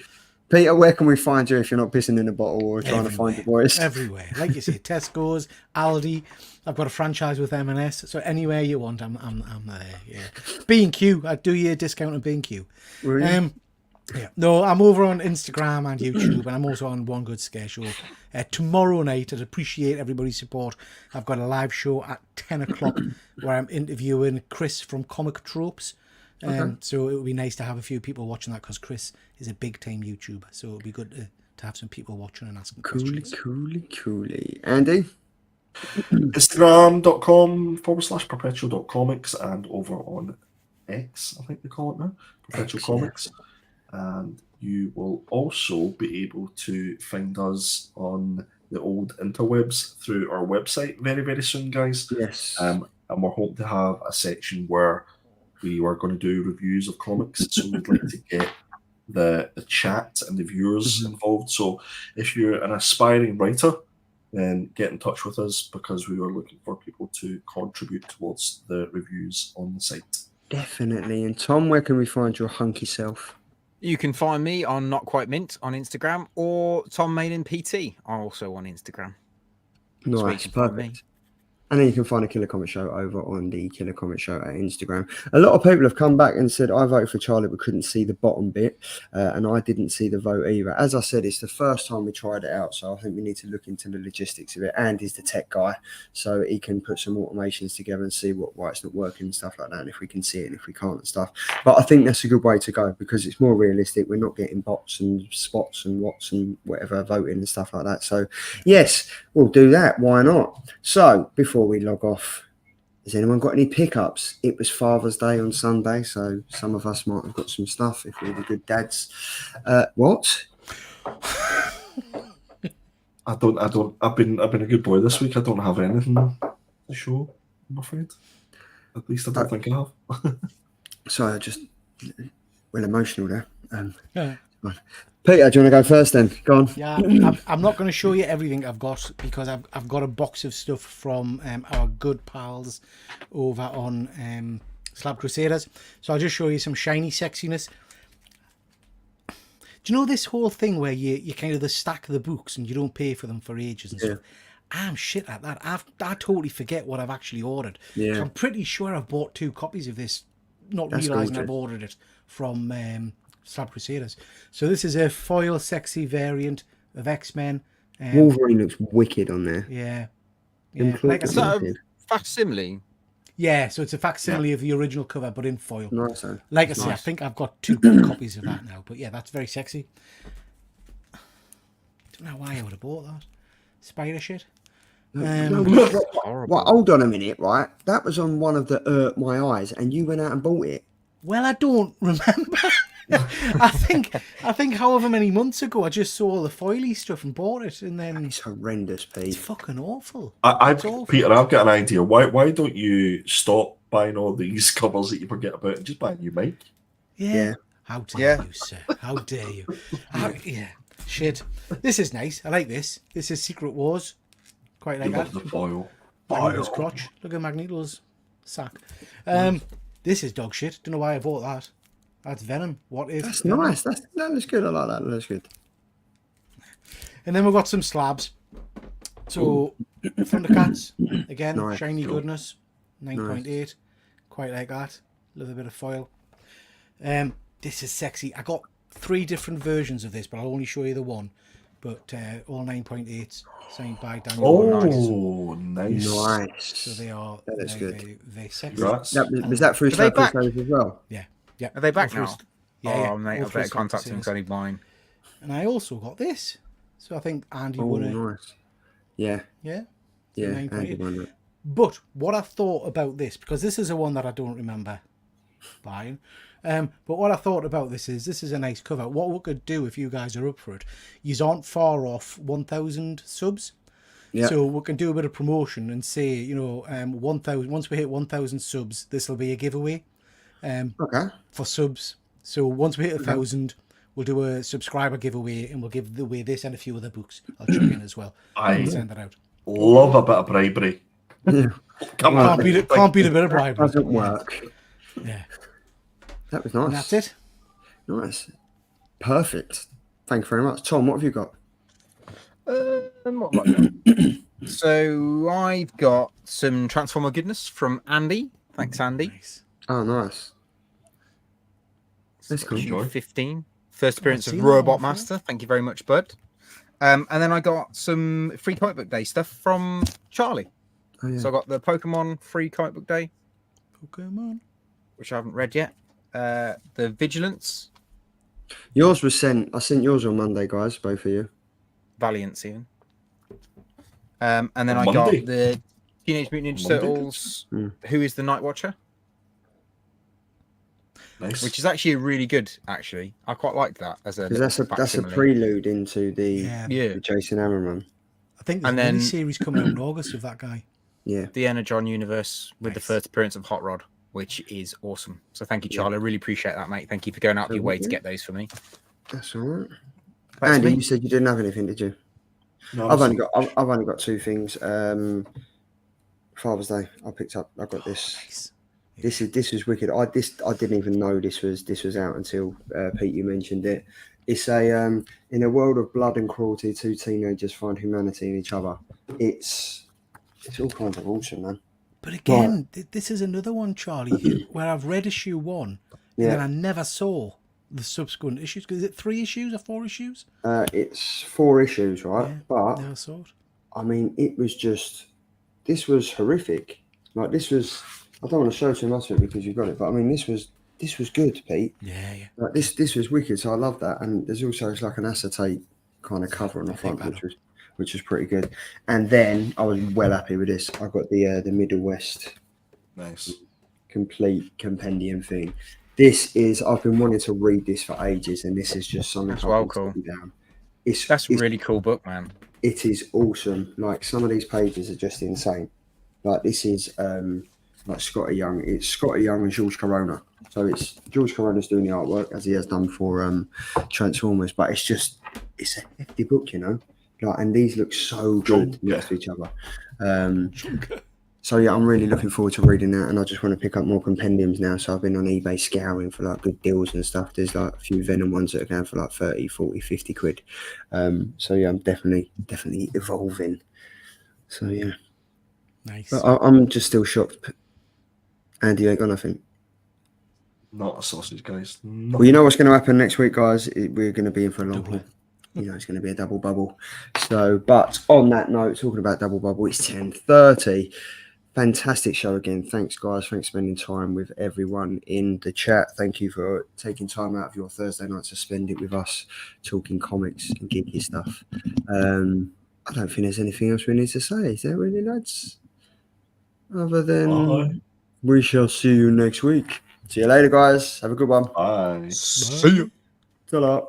Peter, where can we find you if you're not pissing in a bottle or trying to find your voice? Everywhere, like you say, Tesco's, Aldi. I've got a franchise with M&S, so anywhere you want, I'm there. Yeah, B&Q. I do you a discount on B&Q. Really? Yeah. No, I'm over on Instagram and YouTube, and I'm also on One Good Scare Show. Tomorrow night, I'd appreciate everybody's support. I've got a live show at 10 o'clock where I'm interviewing Chris from Comic Tropes. So it would be nice to have a few people watching that because Chris is a big time YouTuber. So it would be good to have some people watching and asking questions. Coolly. Andy? Instagram.com/perpetual.comics and over on X, I think they call it now, Perpetual Comics. And you will also be able to find us on the old interwebs through our website very, very soon, guys. Yes. And we're hoping to have a section where we are going to do reviews of comics. So we'd like to get the chat and the viewers involved. So if you're an aspiring writer, then get in touch with us because we are looking for people to contribute towards the reviews on the site. Definitely. And Tom, where can we find your hunky self? You can find me on Not Quite Mint on Instagram or Tom Maiden PT, also on Instagram. Nice, perfect. And then you can find a Killer Comic Show over on the Killer Comic Show at Instagram. A lot of people have come back and said, I voted for Charlie but couldn't see the bottom bit. And I didn't see the vote either. As I said, it's the first time we tried it out. So I think we need to look into the logistics of it. And he's the tech guy. So he can put some automations together and see why it's not working and stuff like that. And if we can see it and if we can't and stuff. But I think that's a good way to go because it's more realistic. We're not getting bots and spots and what's and whatever voting and stuff like that. So yes, we'll do that. Why not? So before we log off, has anyone got any pickups? It was Father's Day on Sunday, so some of us might have got some stuff if we're the good dads. What? I've been a good boy this week. I don't have anything to show, I'm afraid. At least I don't think I have. Sorry, I just well emotional there. Yeah. Peter, do you want to go first then? Go on. Yeah, I'm not going to show you everything I've got because I've got a box of stuff from our good pals over on Slab Crusaders. So I'll just show you some shiny sexiness. Do you know this whole thing where you kind of the stack the books and you don't pay for them for ages and stuff? I'm shit at that. I totally forget what I've actually ordered. Yeah. I'm pretty sure I've bought 2 copies of this, not That's realising gorgeous. I've ordered it from Slab Crusaders. So this is a foil sexy variant of X-Men. Wolverine looks wicked on there. Yeah. Them Yeah. claws Like I are Is said, that a wicked. facsimile? yeah, so it's a facsimile of the original cover, but in foil. Nice, though. Like I say, I Nice. think I've got 2 copies of that now. But yeah, that's very sexy. Don't know why I would have bought that. Spider shit. Well, hold on a minute, right? That was on one of the My Eyes, and you went out and bought it. Well, I don't remember. I think however many months ago I just saw all the foily stuff and bought it, and then It's horrendous, it's Pete. fucking awful. I've It's awful. Peter, I've got an idea. Why don't you stop buying all these covers that you forget about and just buy a new mic? Yeah. How dare Yeah. you, sir? How dare you? Yeah. Shit. This is nice. I like this. This is Secret Wars. Quite like You that. love the foil. Magneto's crotch. Look at Magneto's sack. This is dog shit. Don't know why I bought that. That's Venom. What is That's Venom? nice. That looks good. I like that. That looks good. And then we've got some slabs. So Thundercats again, Nice. shiny Cool. goodness, 9.8. Quite like that. Love a bit of foil. This is sexy. I got 3 different versions of this, but I'll only show you the one. But all 9.8s signed by Daniel. Oh, nice. Nice. So they are That looks very, good. very, very sexy. Congrats. Was that through Are they Slab back? Crusaders as well? Yeah. Yeah. Are they back All now? through- Yeah, yeah. Oh, mate, all I through better Slab contact them Crusaders. because I need mine. And I also got this. So I think Andy Oh, won it. nice. Yeah. Yeah. Yeah. 9.8. Andy won it. But what I thought about this, because this is a one that I don't remember buying, but what I thought about this is a nice cover. What we could do if you guys are up for it, you aren't far off 1,000 subs. Yeah. So we can do a bit of promotion and say, 1,000. Once we hit 1,000 subs, this will be a giveaway Okay. for subs. So once we hit 1,000, we'll do a subscriber giveaway and we'll give away this and a few other books. I'll chip in as well. I'll send that out. Love a bit of bribery. Come on. Can't beat a bit of bribery. Doesn't work. Yeah. That was And nice. that's it. Nice. Perfect. Thank you very much. Tom, what have you got? What have I got? So I've got some Transformer goodness from Andy. Thanks, Andy. Nice. Oh, nice. That's cool. Enjoy. 15. First appearance of seen that Robot one before. Master. Thank you very much, bud. And then I got some free comic book day stuff from Charlie. Oh, yeah. So I got the Pokemon free comic book day, Pokemon. which I haven't read yet. The Vigilance, Yours was sent. I sent yours on Monday, guys. Both of you. Valiant even. And then On I Monday? got the Teenage Mutant Ninja Monday? Turtles, Hmm. Who is the Night Watcher? Nice. Which is actually really good, actually. I quite liked that as a Because that's a facsimile. prelude into the, Yeah. Yeah. the Jason Aaron run. I think there's And a then- mini-series coming out in August of that guy. Yeah. The Energon universe with the Nice. first appearance of Hot Rod, which is awesome. So thank you, Charlie. I really appreciate that, mate. Thank you for going out of your way to get those for me. That's all right. That's Andy, me. you said you didn't have anything, did you? No, I've only got 2 things. Father's Day. I picked up. I got this. Nice. This is wicked. I didn't even know this was out until Pete, you mentioned it. It's a in a world of blood and cruelty, 2 teenagers find humanity in each other. It's all kinds of awesome, man. But again, this is another one, Charlie, where I've read issue 1 and then Yeah. I never saw the subsequent issues. Because is it 3 issues or 4 issues? It's 4 issues, right? Yeah. But Never saw it. I mean, this was horrific. Like this was. I don't want to show too much of it because you've got it, but I mean, this was good, Pete. Yeah, yeah. Like this was wicked. So I love that. And there's also it's like an acetate kind of cover on the front, which was pretty good. And then I was well happy with this. I got the Middle West Nice. complete compendium thing. This is I've been wanting to read this for ages, and this is just something That's I've well been cool. sitting down That's a really cool book, man. It is awesome. Like some of these pages are just insane. Like this is like Scotty Young. It's Scotty Young and George Corona. So it's George Corona's doing the artwork as he has done for Transformers. But it's a hefty book, you know. Like, and these look so good next to each other. So yeah, I'm really looking forward to reading that, and I just want to pick up more compendiums now. So I've been on eBay scouring for like good deals and stuff. There's like a few Venom ones that are going for like 30, 40, 50 quid. So yeah, I'm definitely evolving. So yeah. Nice. But I'm just still shocked. Andy, you ain't got nothing. Not a sausage, guys. Well, you know what's going to happen next week, guys? We're going to be in for a long haul. You know, it's going to be a double bubble. So, but on that note, talking about double bubble, it's 10:30. Fantastic show again. Thanks, guys. Thanks for spending time with everyone in the chat. Thank you for taking time out of your Thursday night to spend it with us, talking comics and geeky stuff. I don't think there's anything else we need to say. Is there really, lads? Other than we shall see you next week. See you later, guys. Have a good one. Bye. See you. Ta-ra.